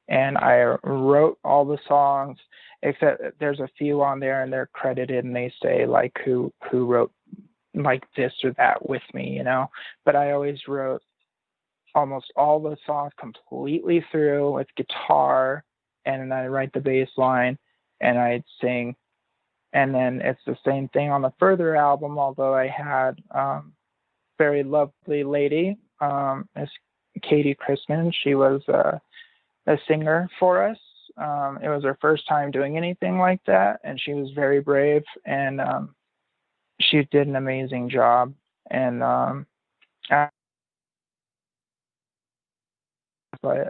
And I wrote all the songs, except there's a few on there and they're credited and they say like who wrote like this or that with me, But I always wrote almost all the songs completely through with guitar, and then I write the bass line and I'd sing. And then it's the same thing on the Further album, although I had very lovely lady, Miss Katie Chrisman. She was a singer for us. It was her first time doing anything like that, and she was very brave, and she did an amazing job. And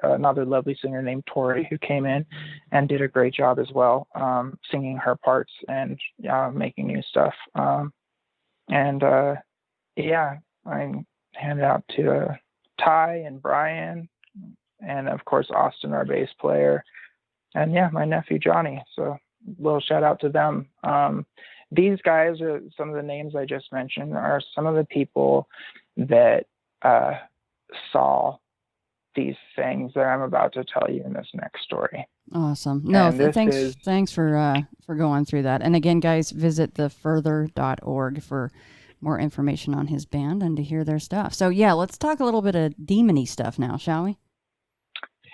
another lovely singer named Tori, who came in and did a great job as well, singing her parts and making new stuff. I handed out to Ty and Brian, and of course Austin, our bass player, and my nephew Johnny. So a little shout out to them. These guys are some of the names I just mentioned are some of the people that saw these things that I'm about to tell you in this next story. Awesome. No, thanks for going through that. And again, guys, visit thefurther.org for more information on his band and to hear their stuff. So yeah, let's talk a little bit of demony stuff now, shall we?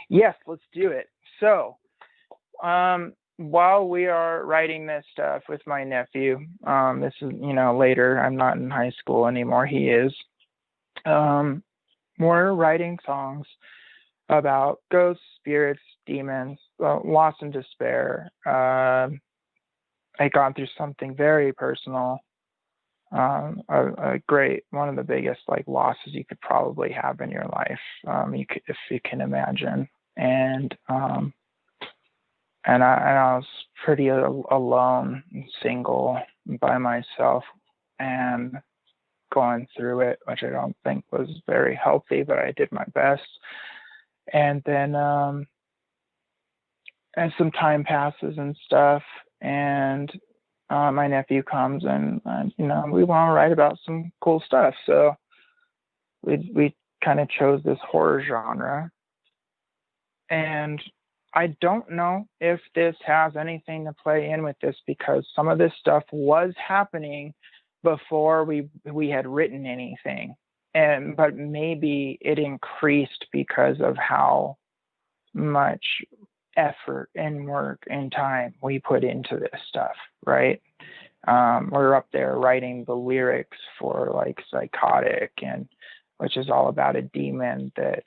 Yes, let's do it. So, while we are writing this stuff with my nephew, this is, later, I'm not in high school anymore. He is. We're writing songs about ghosts, spirits, demons, loss and despair. I gone through something very personal, a great, one of the biggest losses you could probably have in your life, if you can imagine. And I was pretty alone and single by myself and going through it, which I don't think was very healthy, but I did my best. And then as some time passes and stuff, and my nephew comes and we want to write about some cool stuff. So we kind of chose this horror genre. And I don't know if this has anything to play in with this, because some of this stuff was happening before we had written anything, but maybe it increased because of how much effort and work and time we put into this stuff, right? We're up there writing the lyrics for Psychotic, and which is all about a demon that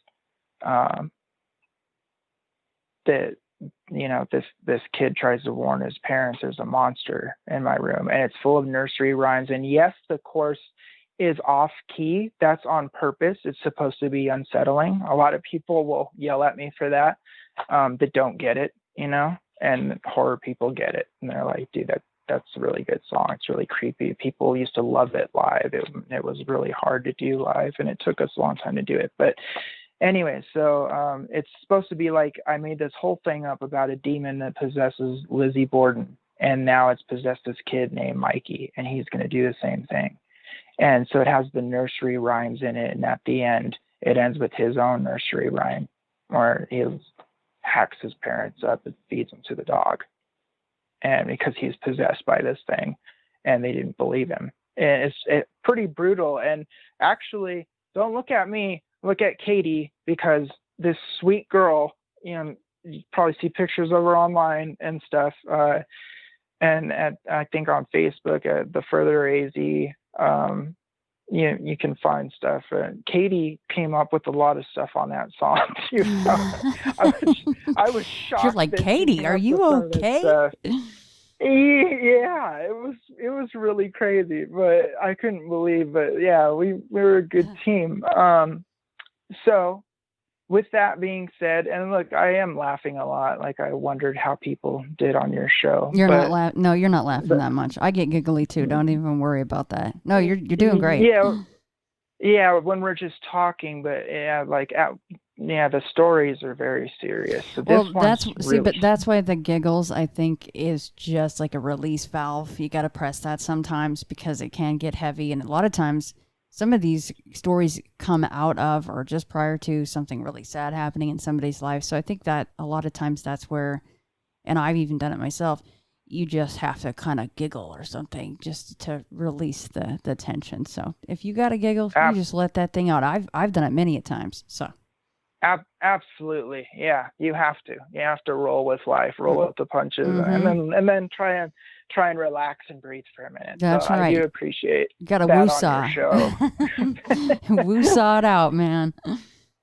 this kid tries to warn his parents there's a monster in my room, and it's full of nursery rhymes. And yes, the chorus is off key. That's on purpose. It's supposed to be unsettling. A lot of people will yell at me for that, that don't get it, and horror people get it. And they're like, dude, that's a really good song. It's really creepy. People used to love it live. It was really hard to do live, and it took us a long time to do it. But anyway, so it's supposed to be I made this whole thing up about a demon that possesses Lizzie Borden, and now it's possessed this kid named Mikey, and he's going to do the same thing. And so it has the nursery rhymes in it, and at the end, it ends with his own nursery rhyme, where he hacks his parents up and feeds them to the dog, and because he's possessed by this thing, and they didn't believe him. And it's pretty brutal. And actually, don't look at me. Look at Katie, because this sweet girl, you probably see pictures of her online and stuff. And I think on Facebook at the Further AZ, you can find stuff. Katie came up with a lot of stuff on that song too. I was shocked. You're like, Katie, are you okay? Yeah, it was really crazy, but I couldn't believe. But yeah, we were a good team. So with that being said, and look, I am laughing a lot. I wondered how people did on your show. You're not laughing. No, you're not laughing that much. I get giggly too. Don't even worry about that. No, you're doing great. Yeah, when we're just talking, but yeah, the stories are very serious. So but that's why the giggles, I think, is just like a release valve. You got to press that sometimes, because it can get heavy, and a lot of times some of these stories come out of or just prior to something really sad happening in somebody's life. So I think that a lot of times that's where, and I've even done it myself, you just have to kind of giggle or something just to release the tension. So if you got to giggle, you just let that thing out. I've done it many a times. So. Absolutely. Yeah, you have to. You have to roll with life, roll with the punches, and then try and relax and breathe for a minute. That's right. I do appreciate you gotta that woo-saw. on your show. Woo-saw it out, man.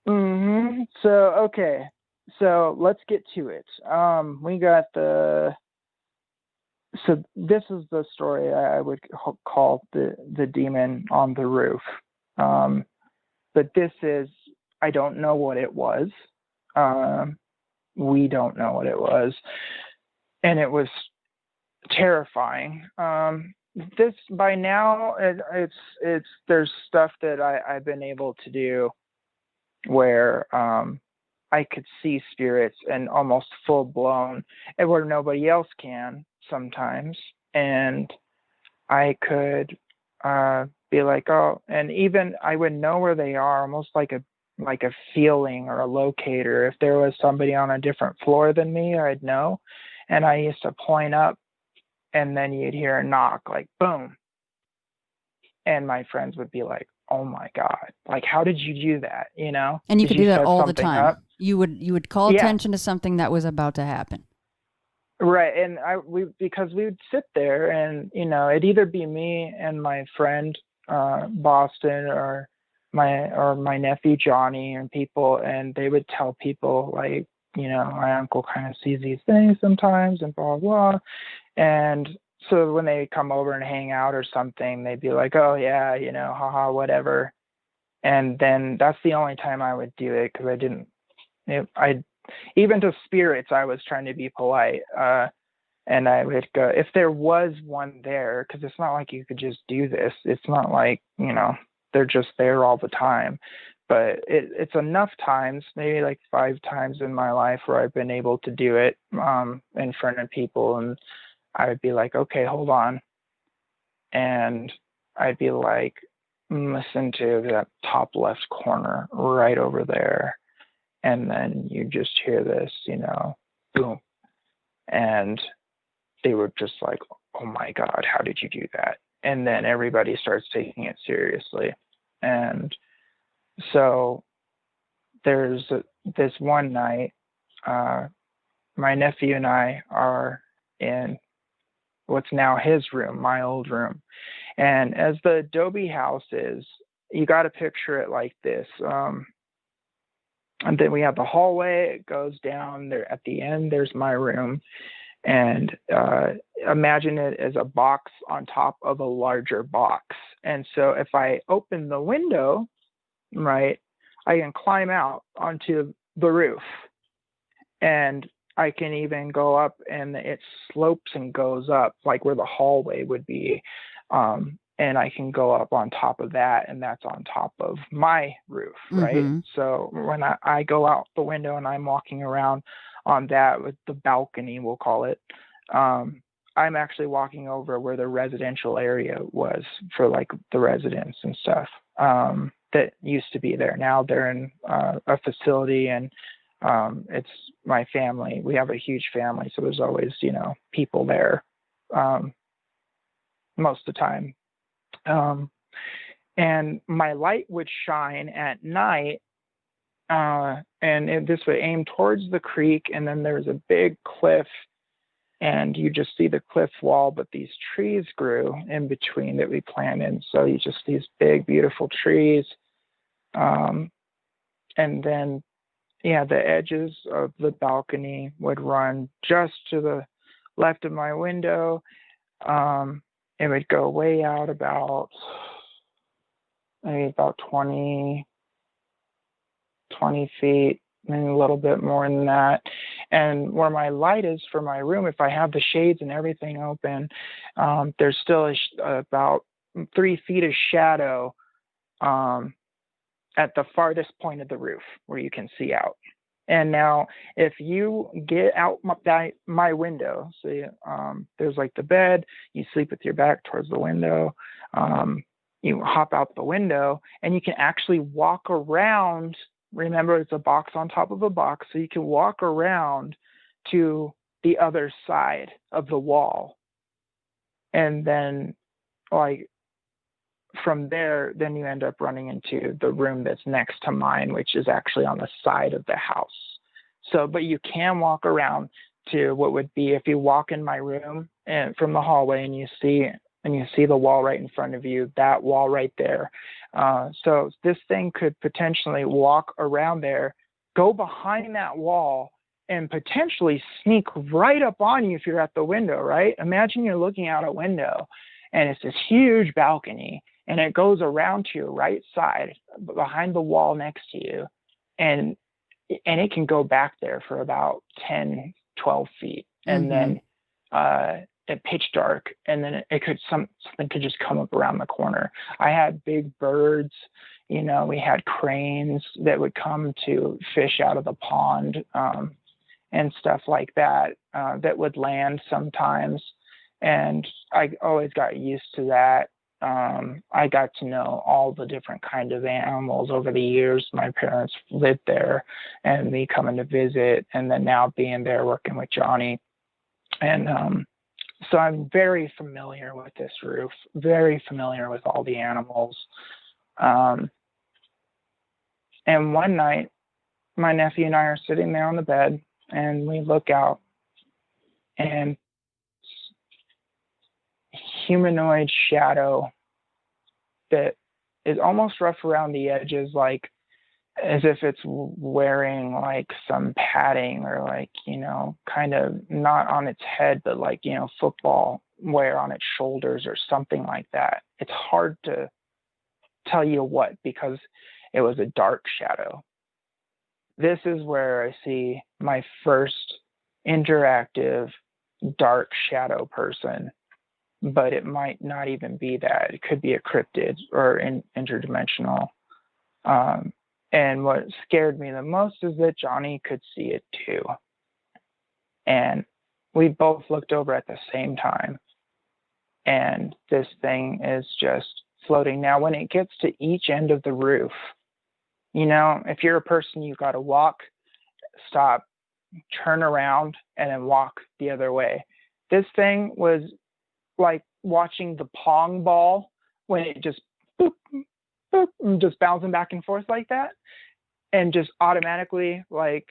Mm-hmm. So, okay. So let's get to it. We got so this is the story I would call the demon on the roof. But this is, I don't know what it was. We don't know what it was. And it was terrifying. This by now, it's there's stuff that I've been able to do where I could see spirits and almost full blown, and where nobody else can sometimes. And I could be like, oh, and even I would know where they are, almost like a feeling or a locator. If there was somebody on a different floor than me, I'd know. And I used to point up, and then you'd hear a knock, like boom. And my friends would be like, "Oh my God, like, how did you do that?" You know? And you Did could do that set all the something time. up? You would call attention to something that was about to happen. Right. And because we would sit there and, it'd either be me and my friend, Boston, or my nephew, Johnny, and people, and they would tell people like, my uncle kind of sees these things sometimes and blah, blah. And so when they come over and hang out or something, they'd be like, "Oh yeah, haha, whatever." And then that's the only time I would do it, because even to spirits, I was trying to be polite. And I would go, if there was one there, because it's not like you could just do this. It's not like, they're just there all the time. But it's enough times, maybe like 5 times in my life, where I've been able to do it in front of people. And I would be like, "Okay, hold on." And I'd be like, "Listen to that top left corner right over there." And then you just hear this, boom. And they were just like, "Oh my God, how did you do that?" And then everybody starts taking it seriously. And so there's this one night, my nephew and I are in what's now his room, my old room. And as the adobe house is, you got to picture it like this. And then we have the hallway. It goes down there. At the end, there's my room. And imagine it as a box on top of a larger box. And so if I open the window, right, I can climb out onto the roof. And I can even go up, and it slopes and goes up like where the hallway would be. And I can go up on top of that, and that's on top of my roof, right? Mm-hmm. So when I go out the window and I'm walking around on that with the balcony, we'll call it, I'm actually walking over where the residential area was for like the residents and stuff that used to be there. Now they're in a facility, and it's my family. We have a huge family, so there's always, people there most of the time. And my light would shine at night, and this would aim towards the creek, and then there's a big cliff, and you just see the cliff wall, but these trees grew in between that we planted. So you just these big, beautiful trees. And then, the edges of the balcony would run just to the left of my window. It would go way out about maybe about 20 feet, maybe a little bit more than that. And where my light is for my room, if I have the shades and everything open, there's still about 3 feet of shadow at the farthest point of the roof where you can see out. And now if you get out my window, so there's like the bed, you sleep with your back towards the window, you hop out the window, and you can actually walk around. Remember, it's a box on top of a box, so you can walk around to the other side of the wall. And then like from there, then you end up running into the room that's next to mine, which is actually on the side of the house. So, but you can walk around to what would be, if you walk in my room and from the hallway, and you see the wall right in front of you, that wall right there. So this thing could potentially walk around there, go behind that wall, and potentially sneak right up on you if you're at the window, right? Imagine you're looking out a window, and it's this huge balcony, and it goes around to your right side behind the wall next to you, and it can go back there for about 10, 12 feet. And then it pitch dark, and then something could just come up around the corner. I had big birds, we had cranes that would come to fish out of the pond, and stuff like that, that would land sometimes. And I always got used to that. I got to know all the different kind of animals over the years. My parents lived there, and me coming to visit, and then now being there working with Johnny. And So I'm very familiar with this roof, very familiar with all the animals. And one night, my nephew and I are sitting there on the bed, and we look out, and humanoid shadow that is almost rough around the edges, like as if it's wearing like some padding, or like, you know, kind of not on its head, but like, you know, football wear on its shoulders or something like that. It's hard to tell you what, because it was a dark shadow. This is where I see my first interactive dark shadow person, but it might not even be that. It could be a cryptid or interdimensional. And what scared me the most is that Johnny could see it too. And we both looked over at the same time. And this thing is just floating. Now, when it gets to each end of the roof, you know, if you're a person, you got to walk, stop, turn around, and then walk the other way. This thing was like watching the pong ball when it just boop, boop, just bouncing back and forth like that, and just automatically, like,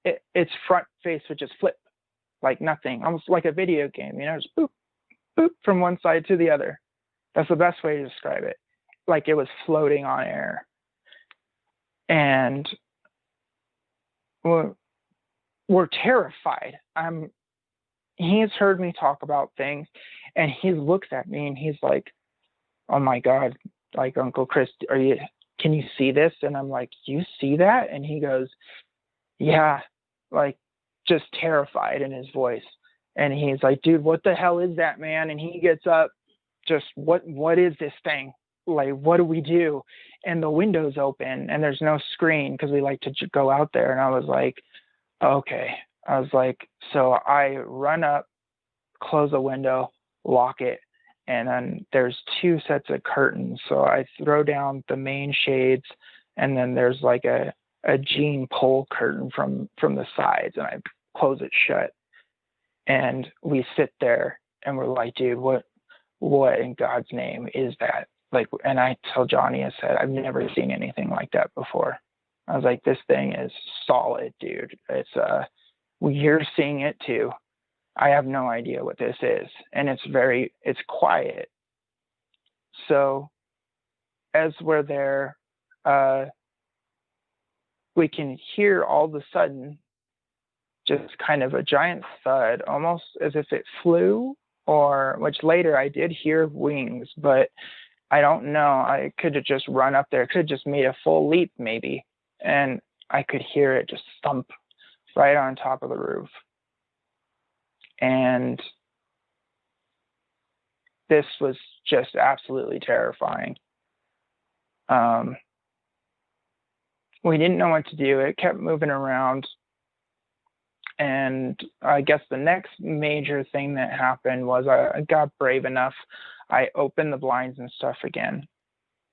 its front face would just flip like nothing, almost like a video game, you know, just boop, boop from one side to the other. That's the best way to describe it. Like it was floating on air. And we're terrified. He's heard me talk about things, and he looks at me and he's like, "Oh my God, like, Uncle Chris, can you see this?" And I'm like, "You see that?" And he goes, "Yeah," like just terrified in his voice. And he's like, "Dude, what the hell is that, man?" And he gets up, just, what is this thing? Like, what do we do? And the window's open and there's no screen because we like to go out there. And I was like, okay. I was like, so I run up, close the window, lock it, and then there's 2 sets of curtains. So I throw down the main shades, and then there's like a jean pull curtain from the sides, and I close it shut. And we sit there and we're like, dude, what in God's name is that? Like, and I tell Johnny, I said, I've never seen anything like that before. I was like, this thing is solid, dude. It's you're seeing it too. I have no idea what this is. And it's quiet. So as we're there, we can hear all of a sudden just kind of a giant thud, almost as if it flew, or which later I did hear wings, but I don't know. I could have just run up there. Could have just made a full leap maybe. And I could hear it just thump right on top of the roof. And this was just absolutely terrifying. We didn't know what to do. It kept moving around. And I guess the next major thing that happened was I got brave enough. I opened the blinds and stuff again.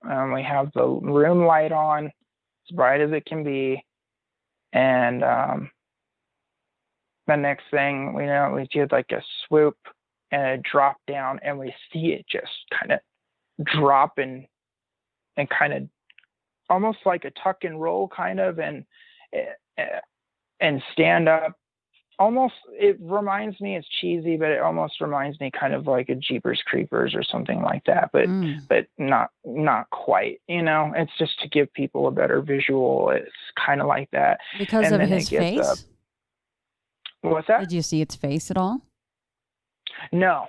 We have the room light on, as bright as it can be. And the next thing we know, we did like a swoop and a drop down, and we see it just kind of drop and kind of almost like a tuck and roll kind of, and stand up. Almost, it reminds me, it's cheesy, but it almost reminds me kind of like a Jeepers Creepers or something like that, but not quite, you know. It's just to give people a better visual. It's kind of like that. Because of his face? What's that? Did you see its face at all? No.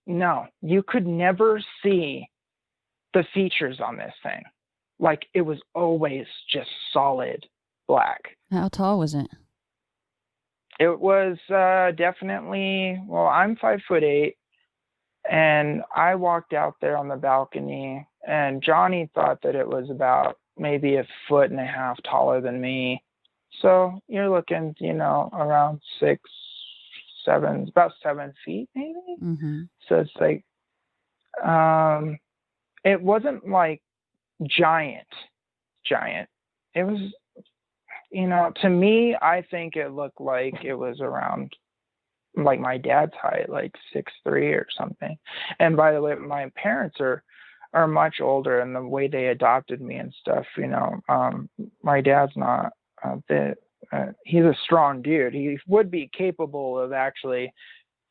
You could never see the features on this thing. Like, it was always just solid black. How tall was it? It was definitely, well, I'm 5'8", and I walked out there on the balcony, and Johnny thought that it was about maybe 1.5 feet taller than me. So you're looking, you know, around 6, 7, about 7 feet maybe. Mm-hmm. So it's like, it wasn't like giant. It was, you know, to me, I think it looked like it was around like my dad's height, like 6'3" or something. And by the way, my parents are much older, and the way they adopted me and stuff, my dad's not he's a strong dude. He would be capable of actually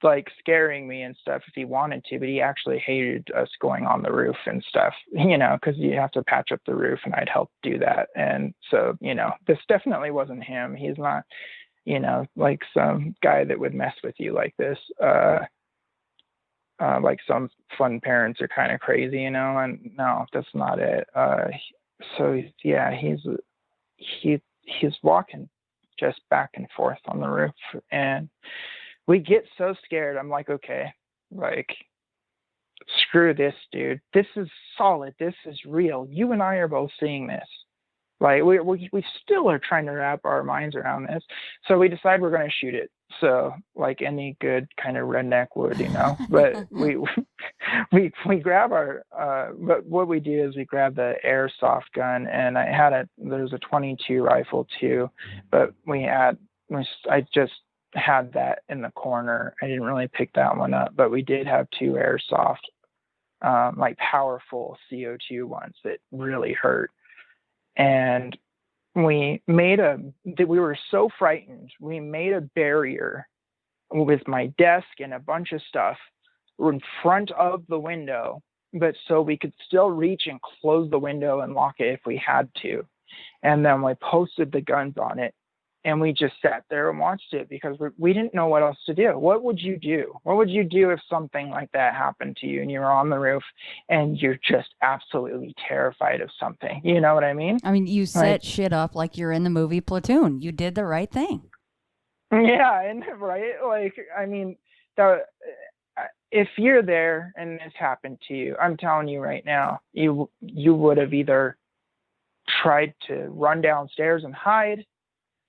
like scaring me and stuff if he wanted to, but he actually hated us going on the roof and stuff, because you have to patch up the roof, and I'd help do that. And so, this definitely wasn't him. He's not, like some guy that would mess with you like this. Like some fun parents are kind of crazy, and no, that's not it. So yeah, he's walking just back and forth on the roof, and we get so scared. I'm like, okay, like, screw this, dude. This is solid. This is real. You and I are both seeing this. Like, we still are trying to wrap our minds around this. So we decide we're going to shoot it. So, like any good kind of redneck would, But we grab but what we do is we grab the airsoft gun, and there's a 22 rifle too, but I just had that in the corner. I didn't really pick that one up, but we did have 2 airsoft, like powerful CO2 ones that really hurt. And we were so frightened. We made a barrier with my desk and a bunch of stuff in front of the window, but so we could still reach and close the window and lock it if we had to. And then we posted the guns on it, and we just sat there and watched it because we didn't know what else to do. What would you do? What would you do if something like that happened to you and you were on the roof and you're just absolutely terrified of something? You know what I mean? I mean, you set shit up like you're in the movie Platoon. You did the right thing. Yeah, and right? Like, I mean, if you're there and this happened to you, I'm telling you right now, you would have either tried to run downstairs and hide.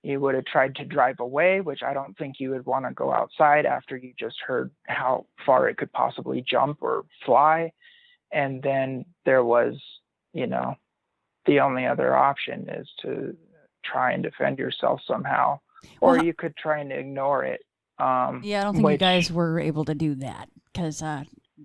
You would have tried to drive away, which I don't think you would want to go outside after you just heard how far it could possibly jump or fly. And then there was, the only other option is to try and defend yourself somehow, or you could try and ignore it. Yeah, I don't think you guys were able to do that because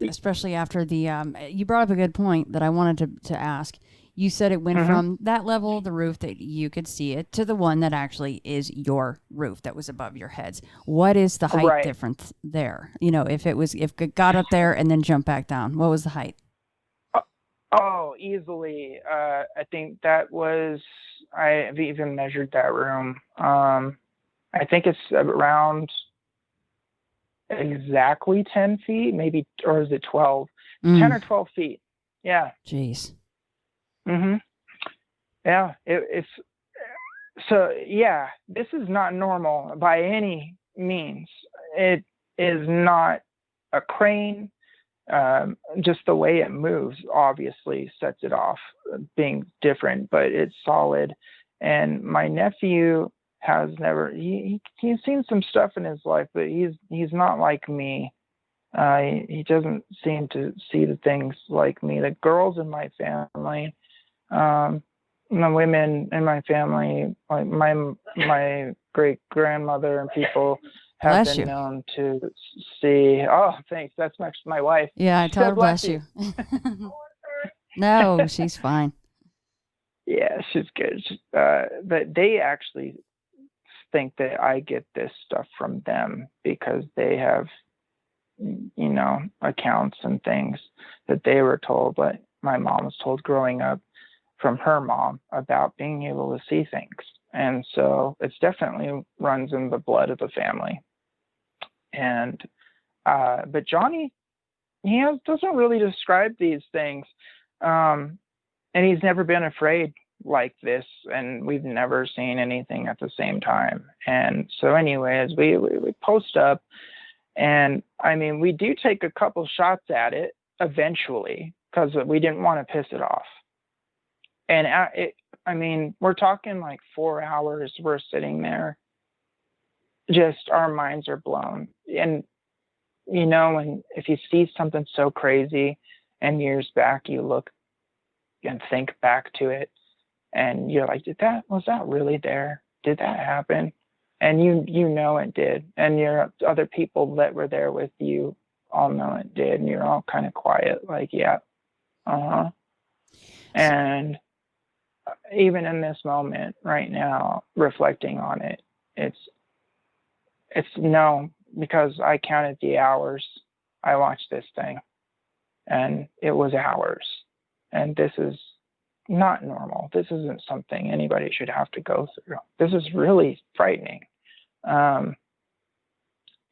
especially after you brought up a good point that I wanted to ask. You said it went from that level of the roof that you could see it to the one that actually is your roof that was above your heads. What is the height difference there? If it got up there and then jumped back down, what was the height? Easily. I think that was, I've even measured that room. I think it's around exactly 10 feet, maybe, or is it 12? 10 or 12 feet. Yeah. Jeez. Yeah, it's so, yeah, this is not normal by any means. It is not a crane. Just the way it moves obviously sets it off being different, but it's solid. And my nephew has never, he's seen some stuff in his life, but he's not like me. He doesn't seem to see the things like me. The girls in my family, the women in my family, like my great grandmother and people have been known to see. Oh, thanks. That's my wife. Yeah, I tell her bless you. No, she's fine. Yeah, she's good. But they actually think that I get this stuff from them because they have, accounts and things that they were told, but my mom was told growing up from her mom about being able to see things. And so it's definitely runs in the blood of the family. And, but Johnny, doesn't really describe these things. And he's never been afraid like this, and we've never seen anything at the same time. And so anyways, we post up, and I mean, we do take a couple shots at it eventually because we didn't want to piss it off. And we're talking like 4 hours. We're sitting there, just our minds are blown. And, and if you see something so crazy and years back, you look and think back to it and you're like, was that really there? Did that happen? And you know it did. And your other people that were there with you all know it did. And you're all kind of quiet, like, yeah, uh-huh. And even in this moment right now, reflecting on it, it's no, because I counted the hours I watched this thing, and it was hours. And this is not normal. This isn't something anybody should have to go through. This is really frightening.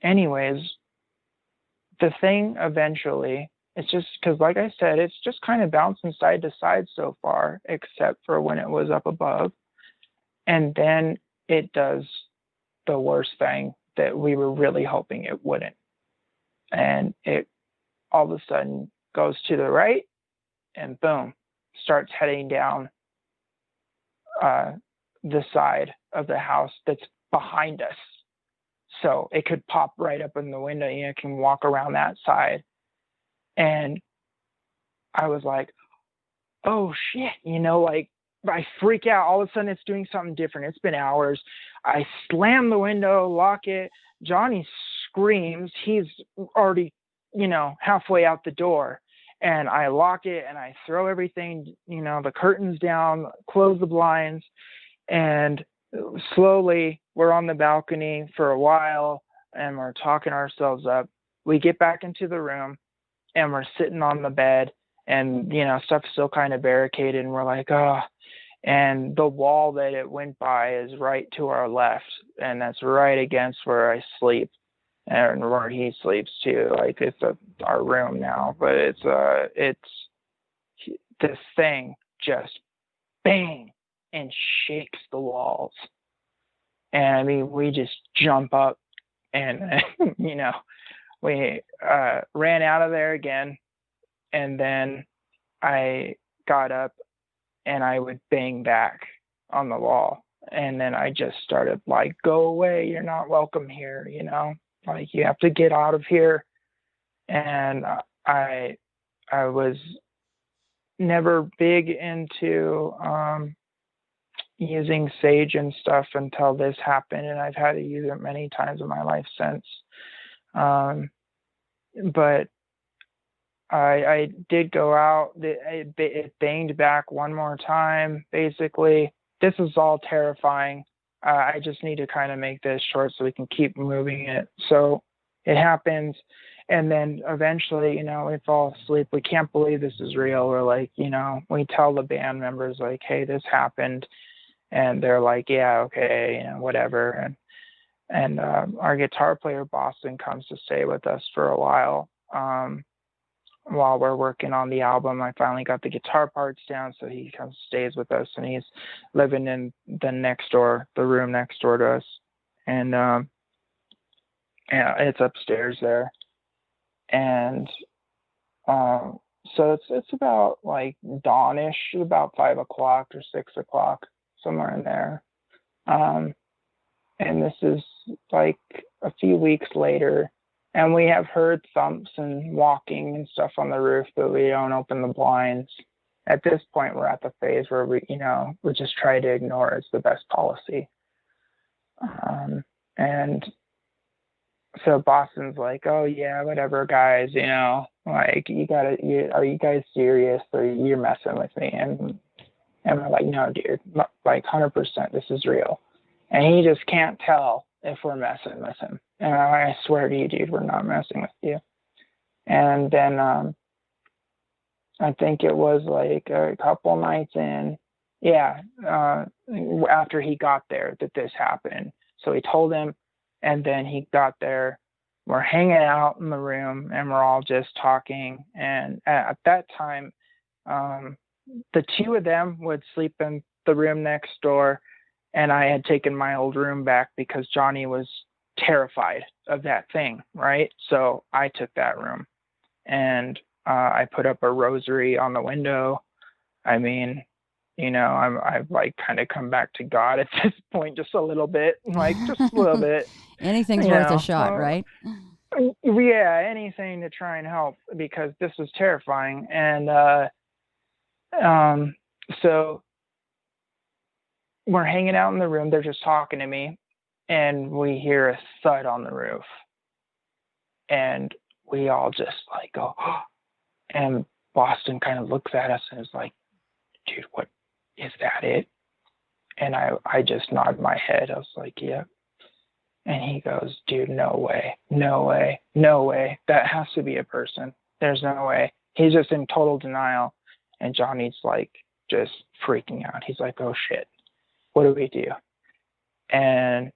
Anyways, the thing eventually, it's just because, like I said, it's just kind of bouncing side to side so far, except for when it was up above. And then it does the worst thing that we were really hoping it wouldn't. And it all of a sudden goes to the right and boom, starts heading down the side of the house that's behind us. So it could pop right up in the window. You know, it can walk around that side. And I was like, oh shit, you know, like I freak out. All of a sudden it's doing something different. It's been hours. I slam the window, lock it. Johnny screams. He's already, you know, halfway out the door. And I lock it and I throw everything, you know, the curtains down, close the blinds, and slowly we're on the balcony for a while and we're talking ourselves up. We get back into the room and we're sitting on the bed and, you know, stuff's still kind of barricaded and we're like, oh, and the wall that it went by is right to our left. And that's right against where I sleep and where he sleeps too. Like it's our room now, but it's this thing just bang and shakes the walls. And I mean, we just jump up and, you know, we ran out of there again. And then I got up and I would bang back on the wall. And then I just started like, go away. You're not welcome here. You know, like you have to get out of here. And I was never big into using sage and stuff until this happened, and I've had to use it many times in my life since. But I did go out. It banged back one more time. Basically, this is all terrifying. I just need to kind of make this short so we can keep moving it. So it happens. And then eventually, you know, we fall asleep. We can't believe this is real. We're like, you know, we tell the band members like, hey, this happened. And they're like, yeah, okay, you know, whatever. And our guitar player, Boston, comes to stay with us for a while we're working on the album. I finally got the guitar parts down, so he comes stays with us, and he's living in the room next door to us. And yeah, it's upstairs there. And so it's about like dawnish, about 5 o'clock or 6 o'clock, somewhere in there. And this is like a few weeks later, and we have heard thumps and walking and stuff on the roof, but we don't open the blinds. At this point, we're at the phase where we just try to ignore it. It's the best policy. And so Boston's like, oh yeah, whatever, guys, you know, like are you guys serious, or you're messing with me? And we're like, no, dude, like 100%, this is real. And he just can't tell if we're messing with him. And I swear to you, dude, we're not messing with you. And then I think it was like a couple nights in, after he got there that this happened. So he told him, and then he got there. We're hanging out in the room, and we're all just talking. And at that time, the two of them would sleep in the room next door, and I had taken my old room back because Johnny was terrified of that thing, right? So I took that room, and I put up a rosary on the window. I mean, you know, I've like kind of come back to God at this point, just a little bit, like just a little bit. Anything's worth a shot, right? Yeah, anything to try and help, because this was terrifying. And so we're hanging out in the room. They're just talking to me. and we hear a thud on the roof, and we all just like go, oh. And Boston kind of looks at us and is like, dude, what, is that it? And I just nod my head. I was like, yeah. And he goes, dude, no way, no way, no way. That has to be a person. There's no way. He's just in total denial. And Johnny's like just freaking out. He's like, oh shit, what do we do? And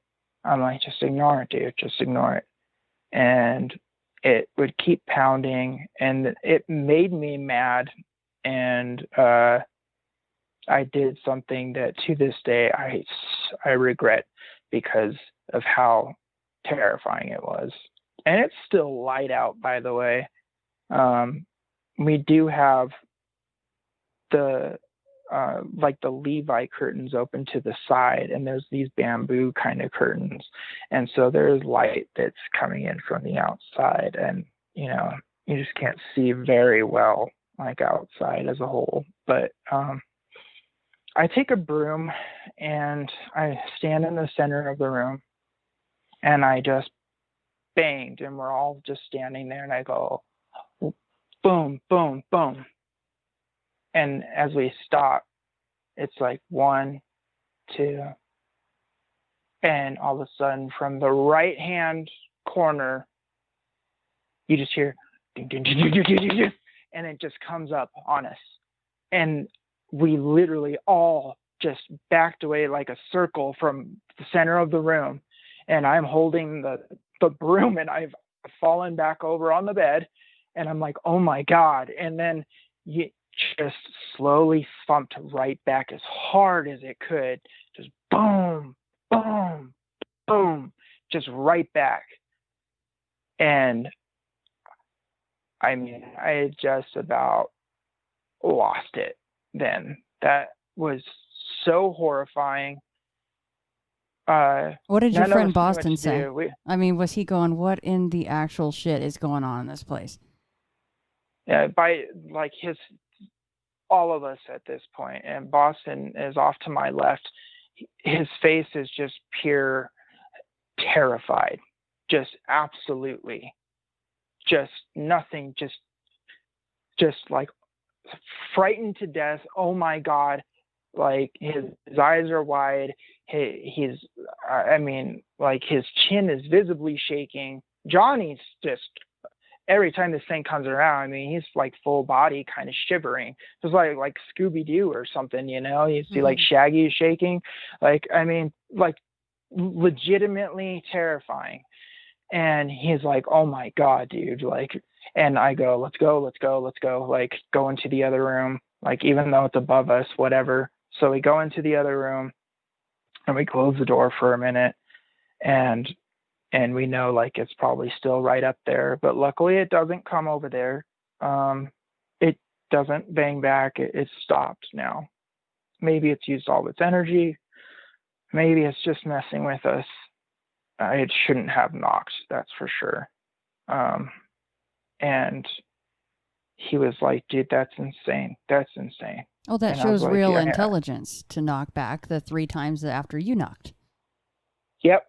I'm like, just ignore it, dude. Just ignore it. And it would keep pounding, and it made me mad. And I did something that to this day I regret, because of how terrifying it was. And it's still light out, by the way. We do have the like the Levi curtains open to the side, and there's these bamboo kind of curtains, and so there's light that's coming in from the outside, and you know, you just can't see very well like outside as a whole. But I take a broom and I stand in the center of the room, and I just banged, and we're all just standing there, and I go boom, boom, boom. And as we stop, it's like 1, 2, and all of a sudden from the right hand corner, you just hear ding, ding, ding, ding, ding, ding, ding, and it just comes up on us. And we literally all just backed away like a circle from the center of the room. And I'm holding the broom, and I've fallen back over on the bed, and I'm like, oh my God. And then you just slowly thumped right back as hard as it could. Just boom, boom, boom, just right back. And I mean, I had just about lost it then. That was so horrifying. What did your None of friend us knew what Boston to say? do. I mean, was he going, what in the actual shit is going on in this place? By like all of us at this point, and Boston is off to my left. His face is just pure terrified, just absolutely, just nothing, just like frightened to death. Oh my God. Like his eyes are wide. He's I mean, like his chin is visibly shaking. Johnny's just, every time this thing comes around, I mean, he's like full body kind of shivering. It's like Scooby-Doo or something, you know? You see like Shaggy shaking. Like, I mean, like legitimately terrifying. And he's like, oh my God, dude. Like, and I go, let's go. Like, go into the other room. Like, even though it's above us, whatever. So we go into the other room, and we close the door for a minute, and we know like it's probably still right up there, but luckily it doesn't come over there. It doesn't bang back. It's stopped now. Maybe it's used all its energy. Maybe it's just messing with us. It shouldn't have knocked, that's for sure. And he was like, dude, that's insane. That's insane. Oh, that And shows like, real yeah, intelligence to knock back the 3 times after you knocked. Yep,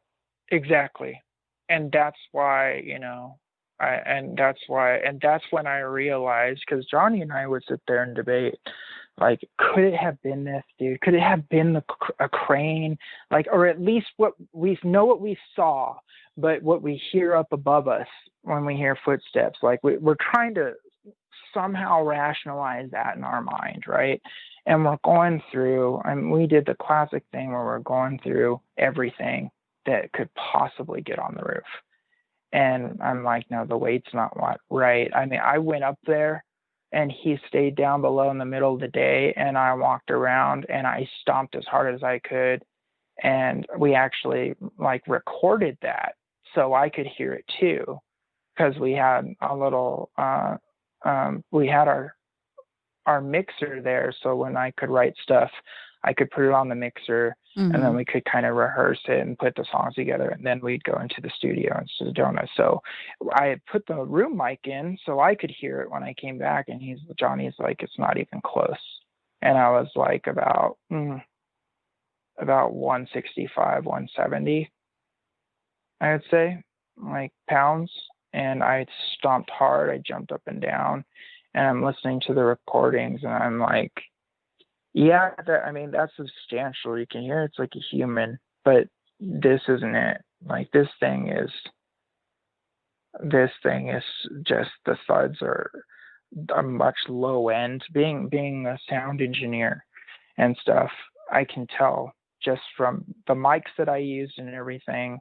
exactly. And that's why, you know, that's when I realized, because Johnny and I would sit there and debate, like, could it have been this, dude? Could it have been a crane? Like, or at least what we saw, but what we hear up above us when we hear footsteps, like we're trying to somehow rationalize that in our mind, right? And we're going through, and we did the classic thing where we're going through everything that could possibly get on the roof. And I'm like, no, the weight's not right. I mean, I went up there, and he stayed down below in the middle of the day, and I walked around and I stomped as hard as I could. And we actually like recorded that so I could hear it too, because we had a little, we had our mixer there. So when I could write stuff, I could put it on the mixer, and then we could kind of rehearse it and put the songs together, and then we'd go into the studio in Sedona. So I had put the room mic in so I could hear it when I came back, and Johnny's like, it's not even close. And I was like about 165, 170. I would say, like pounds. And I stomped hard. I jumped up and down, and I'm listening to the recordings, and I'm like, yeah, that's substantial. You can hear it's like a human, but this isn't it. Like this thing is just, the thuds are much low end. Being a sound engineer and stuff, I can tell just from the mics that I used and everything.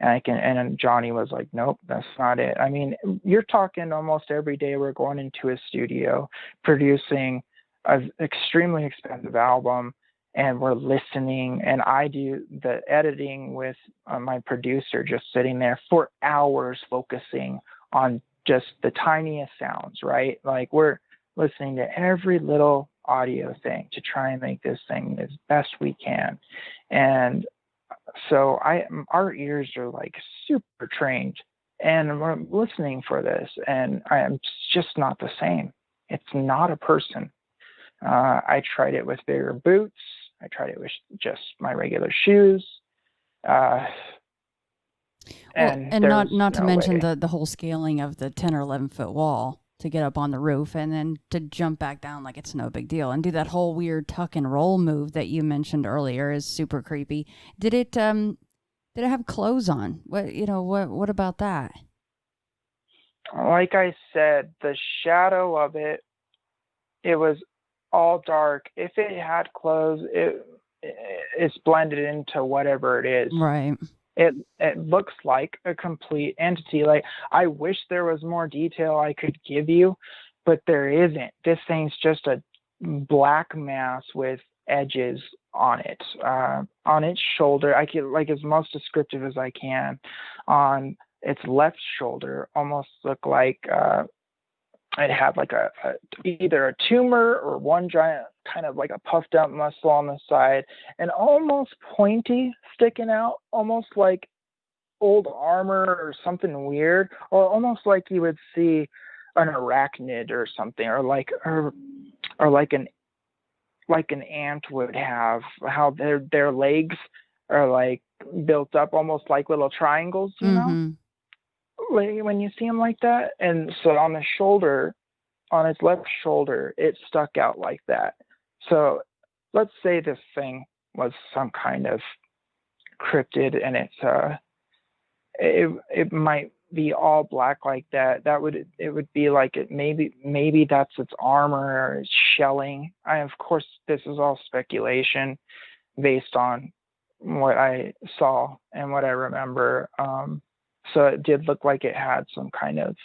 And Johnny was like, nope, that's not it. I mean, you're talking almost every day we're going into a studio producing an extremely expensive album, and we're listening, and I do the editing with my producer, just sitting there for hours focusing on just the tiniest sounds, right? Like we're listening to every little audio thing to try and make this thing as best we can. And so our ears are like super trained, and we're listening for this, and it's just not the same. It's not a person. I tried it with bigger boots. I tried it with just my regular shoes. And not to mention the whole scaling of the 10 or 11 foot wall to get up on the roof, and then to jump back down like it's no big deal, and do that whole weird tuck and roll move that you mentioned earlier is super creepy. Did it have clothes on? What about that? Like I said, the shadow of it was all dark. If it had clothes, it's blended into whatever it is. Right. It looks like a complete entity. Like, I wish there was more detail I could give you, but there isn't. This thing's just a black mass with edges on it. On its shoulder, I can, like, as most descriptive as I can, on its left shoulder almost looked like it had like either a tumor or one giant kind of like a puffed up muscle on the side, and almost pointy sticking out, almost like old armor or something weird, or almost like you would see an arachnid or something, or like an ant would have, how their legs are like built up almost like little triangles, you know, when you see them like that. And so on the shoulder, on its left shoulder, it stuck out like that. So let's say this thing was some kind of cryptid, and it might be all black like that. It would be like it maybe that's its armor or its shelling. Of course, this is all speculation based on what I saw and what I remember. So it did look like it had some kind of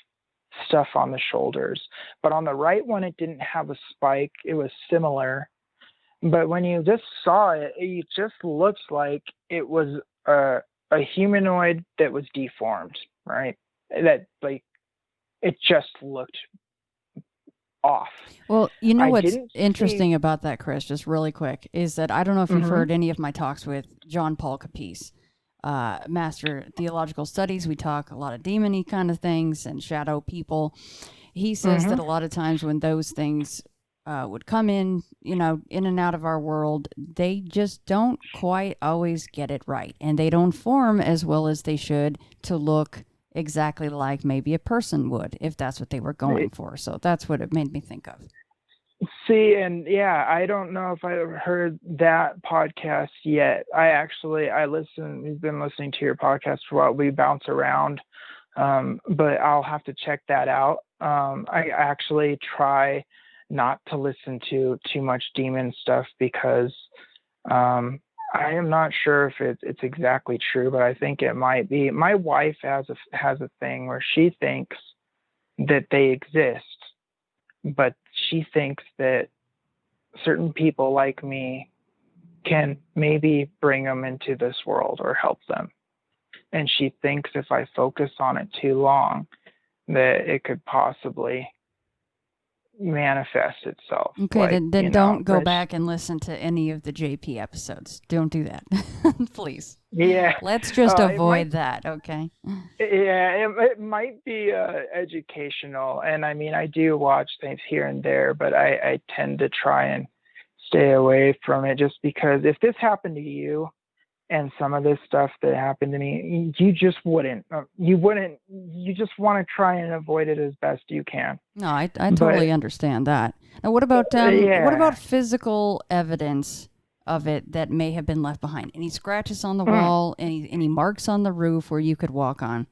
stuff on the shoulders, but on the right one, it didn't have a spike. It was similar, but when you just saw it, it just looks like it was a humanoid that was deformed, right? That, like, it just looked off. Well, you know what's interesting about that, Chris, just really quick, is that I don't know if you've heard any of my talks with John Paul Capice, Master Theological Studies. We talk a lot of demon-y kind of things and shadow people. He says that a lot of times when those things would come in, in and out of our world, they just don't quite always get it right, and they don't form as well as they should to look exactly like maybe a person would, if that's what they were going for. So that's what it made me think of. See, and yeah, I don't know if I ever heard that podcast yet. We've been listening to your podcast for a while. We bounce around, but I'll have to check that out. I actually try not to listen to too much demon stuff because I am not sure if it's exactly true, but I think it might be. My wife has a thing where she thinks that they exist, but she thinks that certain people like me can maybe bring them into this world or help them. And she thinks if I focus on it too long, that it could possibly manifest itself. Okay, then don't go back and listen to any of the JP episodes. Don't do that. Please. Yeah. Let's just avoid that, okay? Yeah, it might be educational. And I mean, I do watch things here and there, but I tend to try and stay away from it just because if this happened to you, and some of this stuff that happened to me, you just want to try and avoid it as best you can. No, I totally understand that. Now, what about physical evidence of it that may have been left behind? Any scratches on the wall? Any marks on the roof where you could walk on?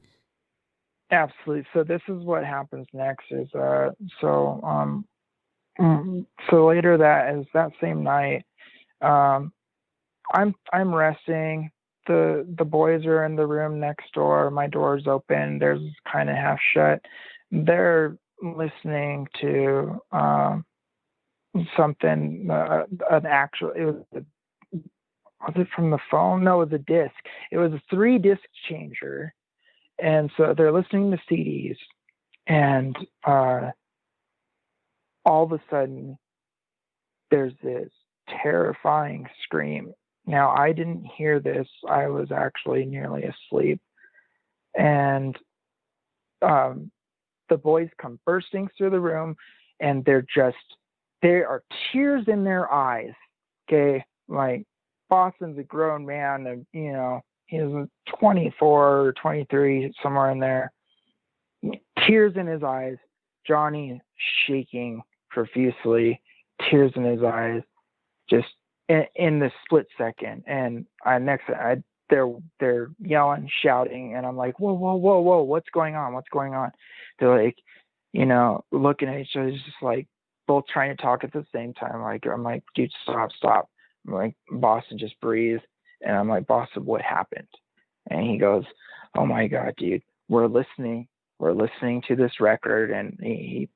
Absolutely. So this is what happens next. Is so later that same night, I'm resting. The boys are in the room next door. My door's open. Theirs is kind of half shut. They're listening to something. Was it from the phone? No, it was a disc. It was a 3-disc changer, and so they're listening to CDs, and all of a sudden, there's this terrifying scream. Now, I didn't hear this. I was actually nearly asleep. And the boys come bursting through the room, and there are tears in their eyes. Okay. Like, Boston's a grown man, and, he's 24 or 23, somewhere in there. Tears in his eyes. Johnny shaking profusely, tears in his eyes, just in the split second. And they're yelling, shouting, and I'm like, whoa, what's going on? They're like, looking at each other, just like both trying to talk at the same time. I'm like, dude, stop. I'm like, Boston, just breathe. And I'm like, Boston, what happened? And he goes, oh my God, dude, we're listening to this record, and he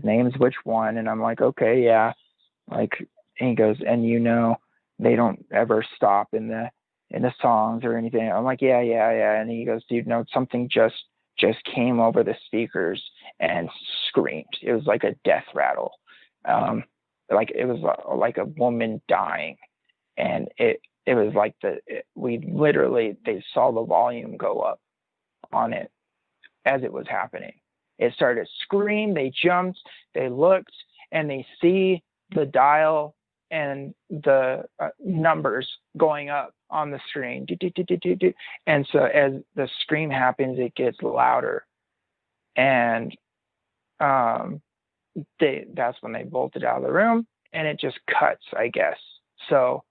names which one, and I'm like, okay, yeah. Like, and he goes, and they don't ever stop in the songs or anything. I'm like, yeah. And he goes, dude, no, something just came over the speakers and screamed. It was like a death rattle. Like it was like a woman dying, and it was like they saw the volume go up on it as it was happening. It started to scream. They jumped, they looked, and they see the dial and the numbers going up on the screen. And so as the scream happens, it gets louder. And that's when they bolted out of the room, and it just cuts, I guess. So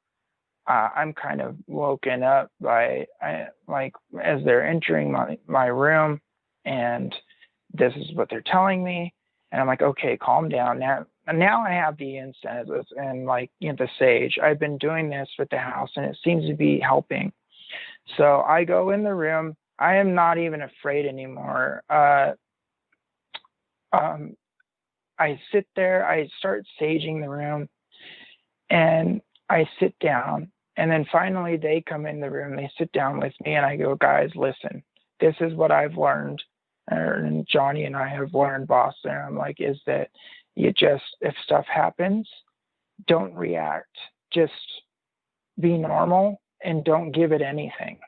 I'm kind of woken up by as they're entering my room, and this is what they're telling me. And I'm like, okay, calm down. Now I have the incenses and the sage. I've been doing this with the house, and it seems to be helping. So I go in the room. I am not even afraid anymore. I sit there. I start saging the room, and I sit down. And then finally they come in the room. They sit down with me, and I go, guys, listen, this is what I've learned. And Johnny and I have learned, Boston. I'm like, is that if stuff happens, don't react. Just be normal and don't give it anything.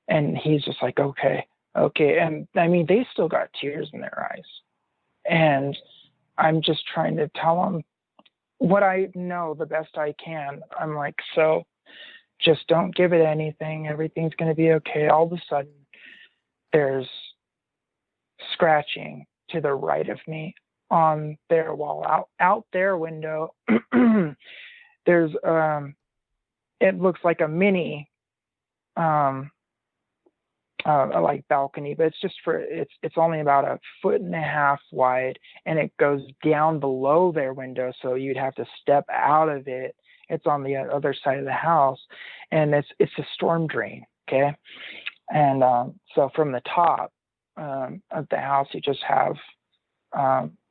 And he's just like, okay. And I mean, they still got tears in their eyes. And I'm just trying to tell them what I know the best I can. I'm like, so just don't give it anything. Everything's going to be okay. All of a sudden, there's scratching to the right of me on their wall, out their window. There's it looks like a mini like balcony, but it's only about 1.5 feet wide, and it goes down below their window, so you'd have to step out of it. It's on the other side of the house, and it's a storm drain. Okay. And so from the top of the house, you just have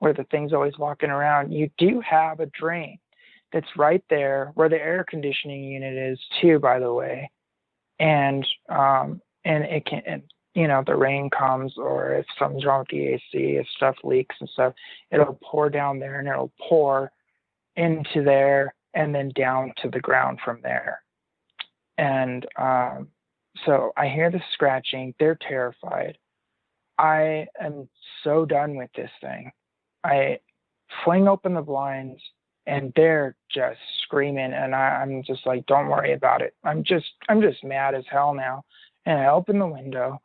where the thing's always walking around. You do have a drain that's right there where the air conditioning unit is too, by the way. And it can, the rain comes, or if something's wrong with the AC, if stuff leaks and stuff, it'll pour down there, and it'll pour into there and then down to the ground from there. And so I hear the scratching. They're terrified. I am so done with this thing. I fling open the blinds, and they're just screaming, and I'm just like, don't worry about it. I'm just mad as hell now. And I open the window,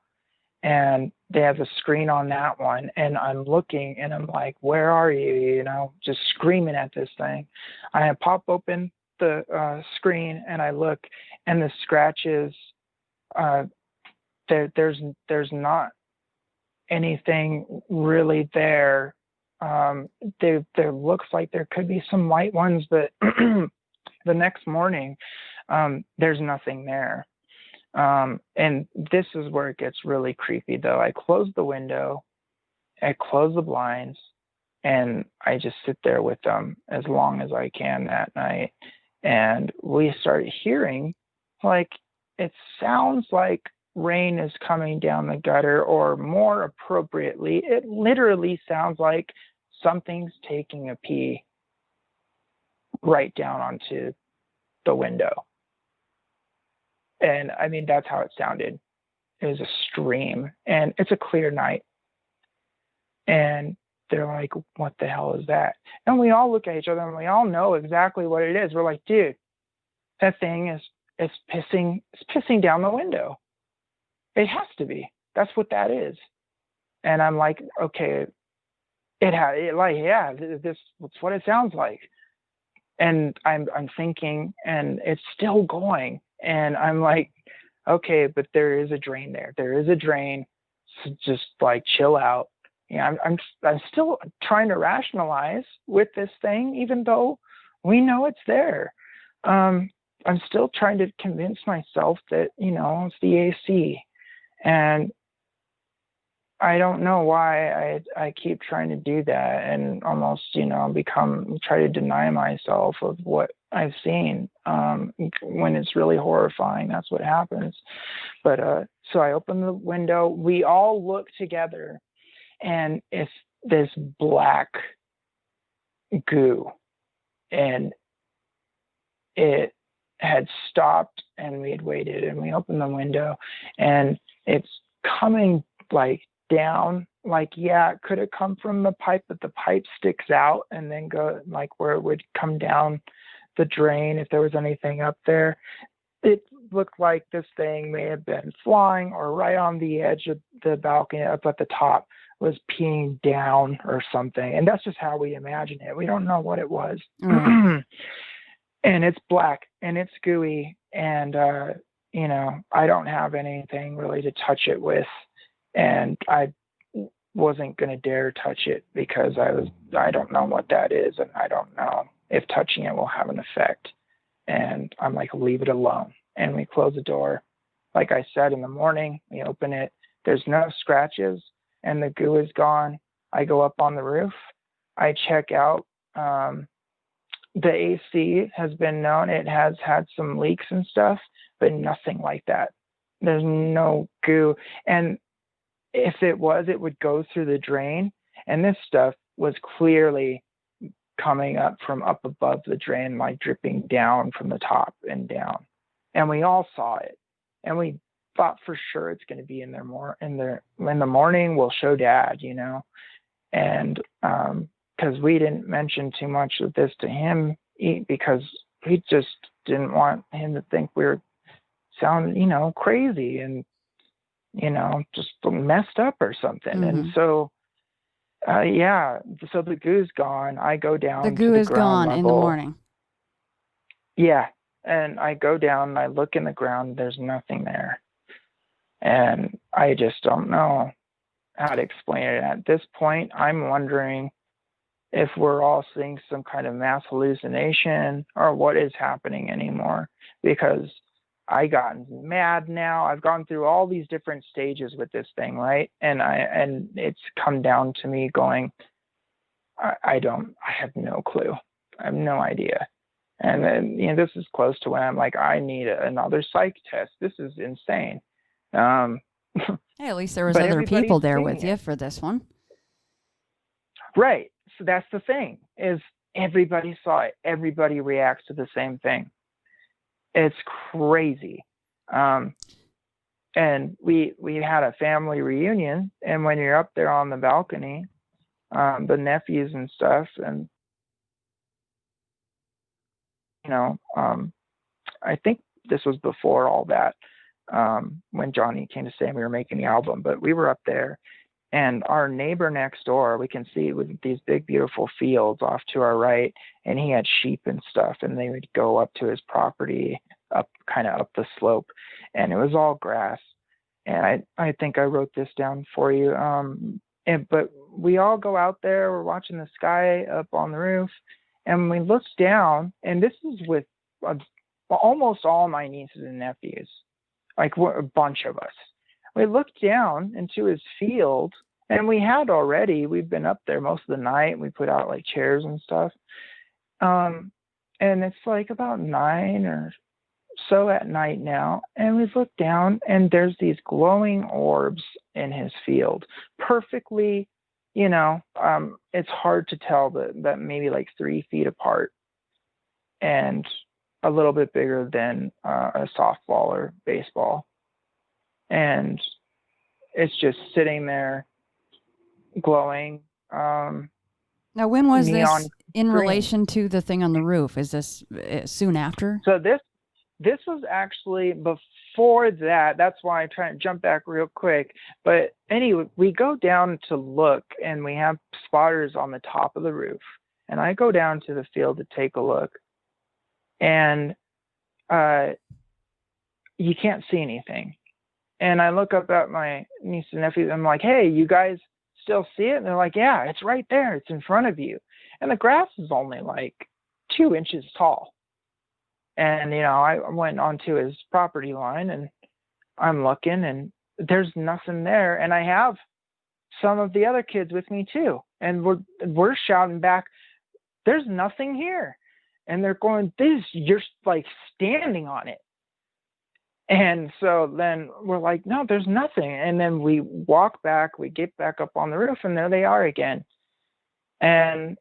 and they have a screen on that one, and I'm looking, and I'm like, where are you? You know, just screaming at this thing. I pop open the screen, and I look, and the scratches, there's not anything really there. There looks like there could be some white ones, but the next morning, there's nothing there. And this is where it gets really creepy, though. I close the window, I close the blinds, and I just sit there with them as long as I can that night. And we start hearing, like, it sounds like rain is coming down the gutter, or more appropriately, it literally sounds like something's taking a pee right down onto the window. And I mean, that's how it sounded. It was a stream, and it's a clear night. And they're like, what the hell is that? And we all look at each other, and we all know exactly what it is. We're like, dude, that thing is pissing down the window. It has to be. That's what that is. And I'm like, okay, that's what it sounds like. And I'm thinking, and it's still going. And I'm like, okay, but there is a drain there. There is a drain. So just like chill out. Yeah, I'm still trying to rationalize with this thing, even though we know it's there. I'm still trying to convince myself that, you know, it's the AC. And I don't know why I keep trying to do that and almost, you know, try to deny myself of what I've seen. When it's really horrifying, that's what happens. But so I open the window. We all look together, and it's this black goo, and it had stopped, and we had waited, and we opened the window, and it's coming like down, like, yeah, could it come from the pipe, but the pipe sticks out and then go like where it would come down the drain if there was anything up there. It looked like this thing may have been flying, or right on the edge of the balcony up at the top was peeing down or something. And that's just how we imagine it. We don't know what it was. And it's black, and it's gooey, and you know, I don't have anything really to touch it with, and I wasn't going to dare touch it because I don't know what that is, and I don't know if touching it will have an effect. And I'm like, leave it alone. And we close the door. Like I said, in the morning, we open it. There's no scratches, and the goo is gone. I go up on the roof. I check out. The AC has been known. It has had some leaks and stuff, but nothing like that. There's no goo. And if it was, it would go through the drain. And this stuff was clearly coming up from up above the drain, like dripping down from the top and down. And we all saw it. And we thought for sure it's going to be in there more in the morning. We'll show Dad, you know. And because we didn't mention too much of this to him, because we just didn't want him to think we were sound, you know, crazy and, you know, just messed up or something. Mm-hmm. And so, so the goo's gone. I go down. The goo is gone level. In the morning. Yeah. And I go down and I look in the ground. There's nothing there. And I just don't know how to explain it. At this point, I'm wondering if we're all seeing some kind of mass hallucination or what is happening anymore, because I gotten mad now. I've gone through all these different stages with this thing, right? And it's come down to me going, I have no clue. I have no idea. And then, you know, this is close to when I'm like, I need another psych test. This is insane. Hey, at least there was other people there with you for this one. Right. So that's the thing, is everybody saw it. Everybody reacts to the same thing. It's crazy. And we had a family reunion, and when you're up there on the balcony, the nephews and stuff, and I think this was before all that, when Johnny came to stay and we were making the album, but we were up there, and our neighbor next door, we can see with these big, beautiful fields off to our right, and he had sheep and stuff, and they would go up to his property, kind of up the slope, and it was all grass. And I think I wrote this down for you. But we all go out there, we're watching the sky up on the roof, and we look down, and this is with almost all my nieces and nephews, like a bunch of us. We looked down into his field, and we've been up there most of the night. We put out like chairs and stuff. And it's like about 9 or so at night now. And we look down, and there's these glowing orbs in his field, perfectly, it's hard to tell that maybe like 3 feet apart and a little bit bigger than a softball or baseball. And it's just sitting there glowing. Now, when was this in green. relation to the thing on the roof? Is this soon after? So this was actually before that. That's why I'm trying to jump back real quick. But anyway, we go down to look, and we have spotters on the top of the roof. And I go down to the field to take a look. And you can't see anything. And I look up at my niece and nephew, and I'm like, hey, you guys still see it? And they're like, yeah, it's right there. It's in front of you. And the grass is only like 2 inches tall. And, I went onto his property line, and I'm looking, and there's nothing there. And I have some of the other kids with me too. And we're shouting back, there's nothing here. And they're going, you're like standing on it. And so then we're like, no, there's nothing. And then we walk back, we get back up on the roof, and there they are again. And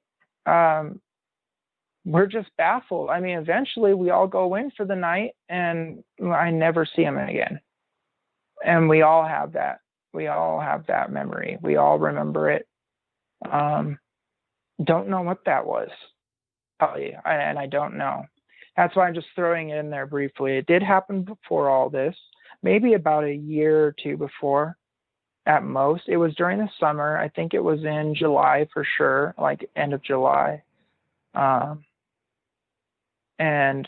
we're just baffled. I mean, eventually we all go in for the night, and I never see them again. And we all have that. We all have that memory. We all remember it. Don't know what that was. Tell you, and I don't know. That's why I'm just throwing it in there briefly. It did happen before all this, maybe about a year or two before at most. It was during the summer. I think it was in July for sure, like end of July. And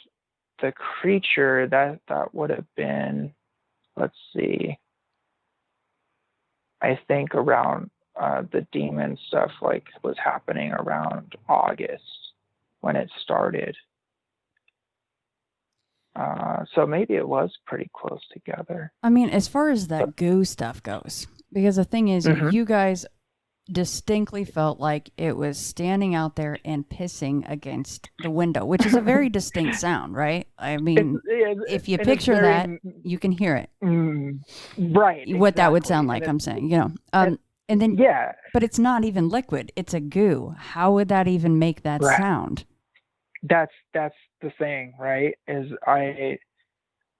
the creature that would have been, let's see, I think around the demon stuff like was happening around August when it started. So maybe it was pretty close together. I mean, as far as that goo stuff goes, because the thing is, you guys distinctly felt like it was standing out there and pissing against the window, which is a very distinct sound, right? I mean, if you picture that, you can hear it. Right. What exactly. That would sound like, I'm saying, and then, yeah. But it's not even liquid. It's a goo. How would that even make that sound? That's the thing, right? Is I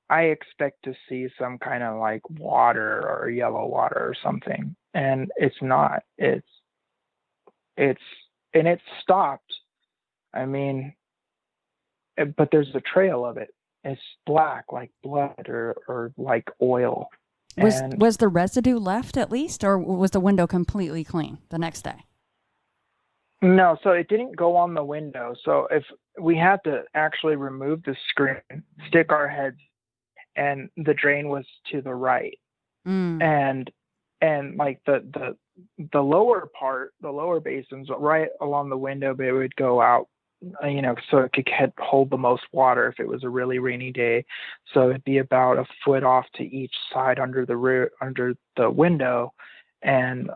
expect to see some kind of like water or yellow water or something, and it's not. It's stopped. I mean, but there's a trail of it. It's black like blood or like oil. Was the residue left at least, or was the window completely clean the next day? No, so it didn't go on the window. So if we had to actually remove the screen, stick our heads, and the drain was to the right, and like the lower part, the lower basins right along the window, but it would go out, so it could hold the most water if it was a really rainy day. So it'd be about a foot off to each side under the window, and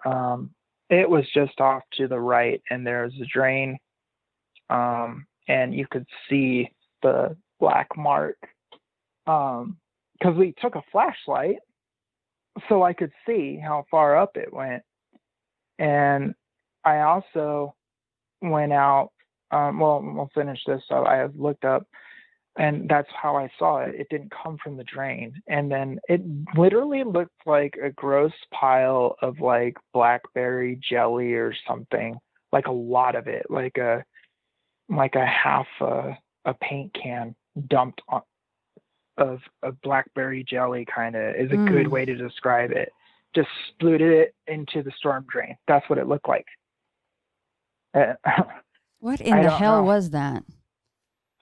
it was just off to the right, and there's a drain, and you could see the black mark, because we took a flashlight so I could see how far up it went. And I also went out, we'll finish this. So I have looked up, and that's how I saw it. It didn't come from the drain. And then it literally looked like a gross pile of like blackberry jelly or something, like a lot of it, like a half a a paint can dumped on of blackberry jelly, kind of is a good way to describe it. Just spluted it into the storm drain. That's what it looked like. What in the hell was that?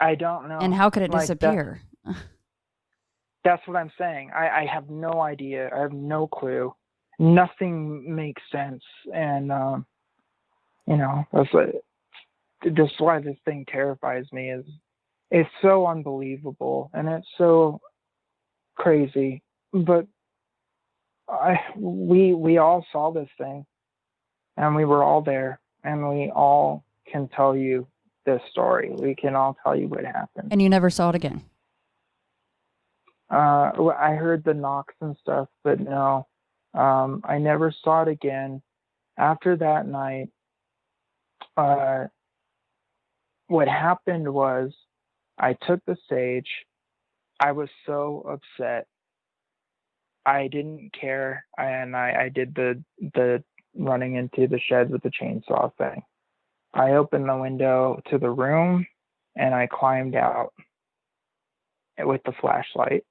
I don't know. And how could it disappear? That's what I'm saying. I have no idea. I have no clue. Nothing makes sense. And, that's why this thing terrifies me. Is it's so unbelievable and it's so crazy. But we all saw this thing, and we were all there, and we all can tell you this story. We can all tell you what happened. And you never saw it again? I heard the knocks and stuff, but no, I never saw it again. After that night, what happened was I took the sage. I was so upset. I didn't care, and I did the running into the shed with the chainsaw thing. I opened the window to the room, and I climbed out with the flashlight,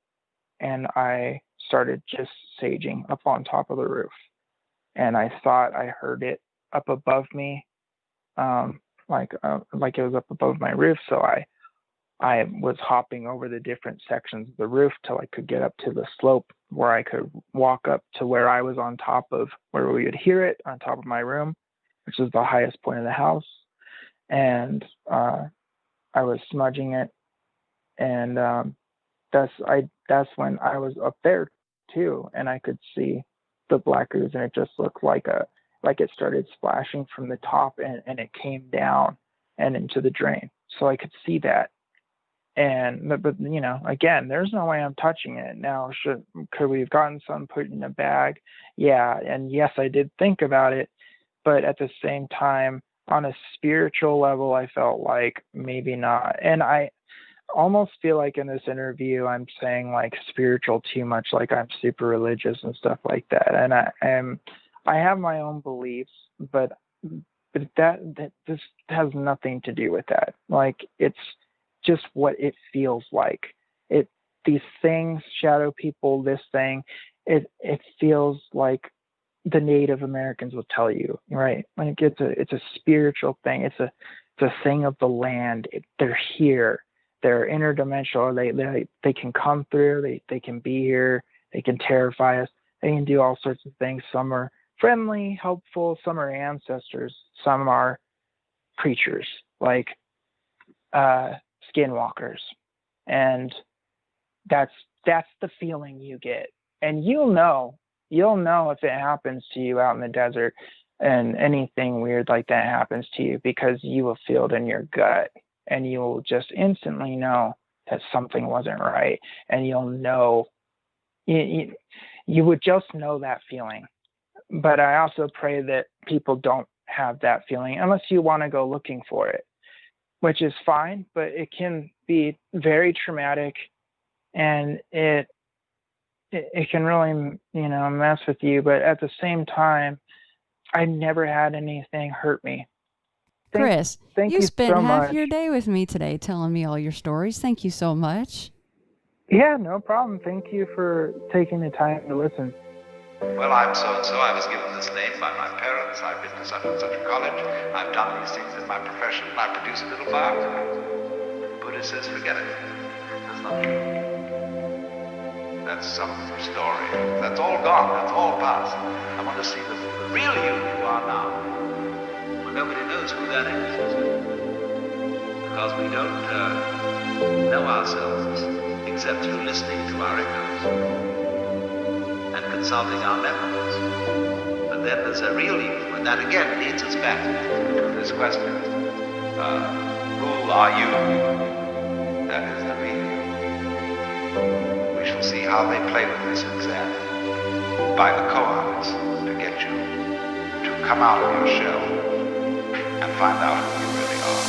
and I started just saging up on top of the roof. And I thought I heard it up above me, like it was up above my roof. So I was hopping over the different sections of the roof till I could get up to the slope where I could walk up to where I was on top of where we would hear it, on top of my room, which is the highest point of the house. And I was smudging it, and that's when I was up there too, and I could see the black ooze, and it just looked like it started splashing from the top, and it came down and into the drain. So I could see that. But again, there's no way I'm touching it now. Could we have gotten some put in a bag? Yeah, and yes, I did think about it, but at the same time, on a spiritual level, I felt like maybe not. And I almost feel like in this interview, I'm saying like spiritual too much, like I'm super religious and stuff like that. And I have my own beliefs, but that this has nothing to do with that. Like, it's just what it feels like. These things, shadow people, this thing, it feels like the Native Americans will tell you, right? Like it's a spiritual thing. It's a thing of the land. They're here. They're interdimensional. They can come through. They can be here. They can terrify us. They can do all sorts of things. Some are friendly, helpful. Some are ancestors. Some are creatures, like skinwalkers. And that's the feeling you get. And you'll know if it happens to you out in the desert and anything weird like that happens to you, because you will feel it in your gut, and you will just instantly know that something wasn't right. And you'll know, you would just know that feeling. But I also pray that people don't have that feeling unless you want to go looking for it, which is fine, but it can be very traumatic, and it can really, mess with you. But at the same time, I've never had anything hurt me. Chris, thank you you spent so half much. your day with me today telling me all your stories. Thank you so much. Yeah, no problem. Thank you for taking the time to listen. Well, I'm so-and-so. I was given this name by my parents. I've been to such and such a college. I've done these things in my profession. I produce a little fire. Buddha says, forget it. That's not true. That's some story. That's all gone. That's all past. I want to see the real you are now. Well, nobody knows who that is. Because we don't know ourselves except through listening to our echoes and consulting our memories. But then there's a real you, and that again leads us back to this question. Who are you? That is the real you. We shall see how they play with this exam by the cohorts to get you to come out of your shell and find out who you really are.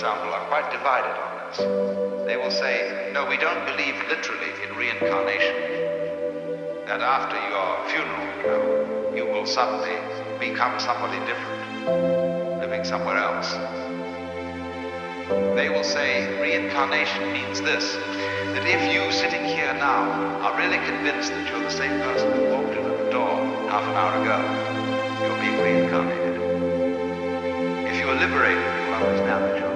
example, are quite divided on this. They will say, no, we don't believe literally in reincarnation. That after your funeral, you will suddenly become somebody different, living somewhere else. They will say reincarnation means this, that if you sitting here now are really convinced that you're the same person who walked in at the door half an hour ago, you're being reincarnated. If you're liberated, you'll understand that you're not.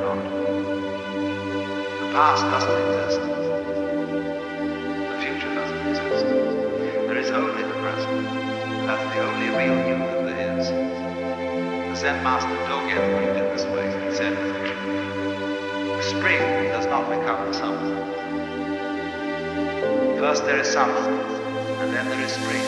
The past doesn't exist. The future doesn't exist. There is only the present. That's the only real you that there is. The Zen master Dogen put it in this way. He said, the spring does not become the summer. First there is summer, and then there is spring.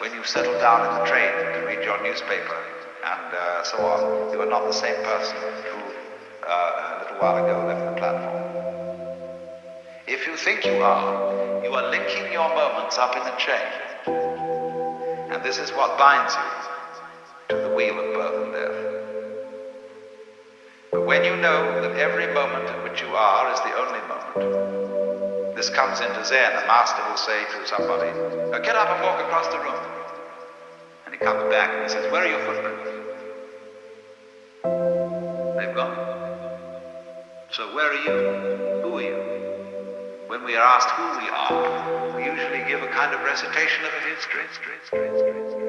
When you settle down in the train to read your newspaper and so on, you are not the same person who a little while ago left the platform. If you think you are linking your moments up in a chain. And this is what binds you to the wheel of birth and death. But when you know that every moment in which you are is the only moment, this comes into Zen. A master will say to somebody, get up and walk across the room. And he comes back and he says, where are your footprints? They've gone. So where are you? Who are you? When we are asked who we are, we usually give a kind of recitation of a history.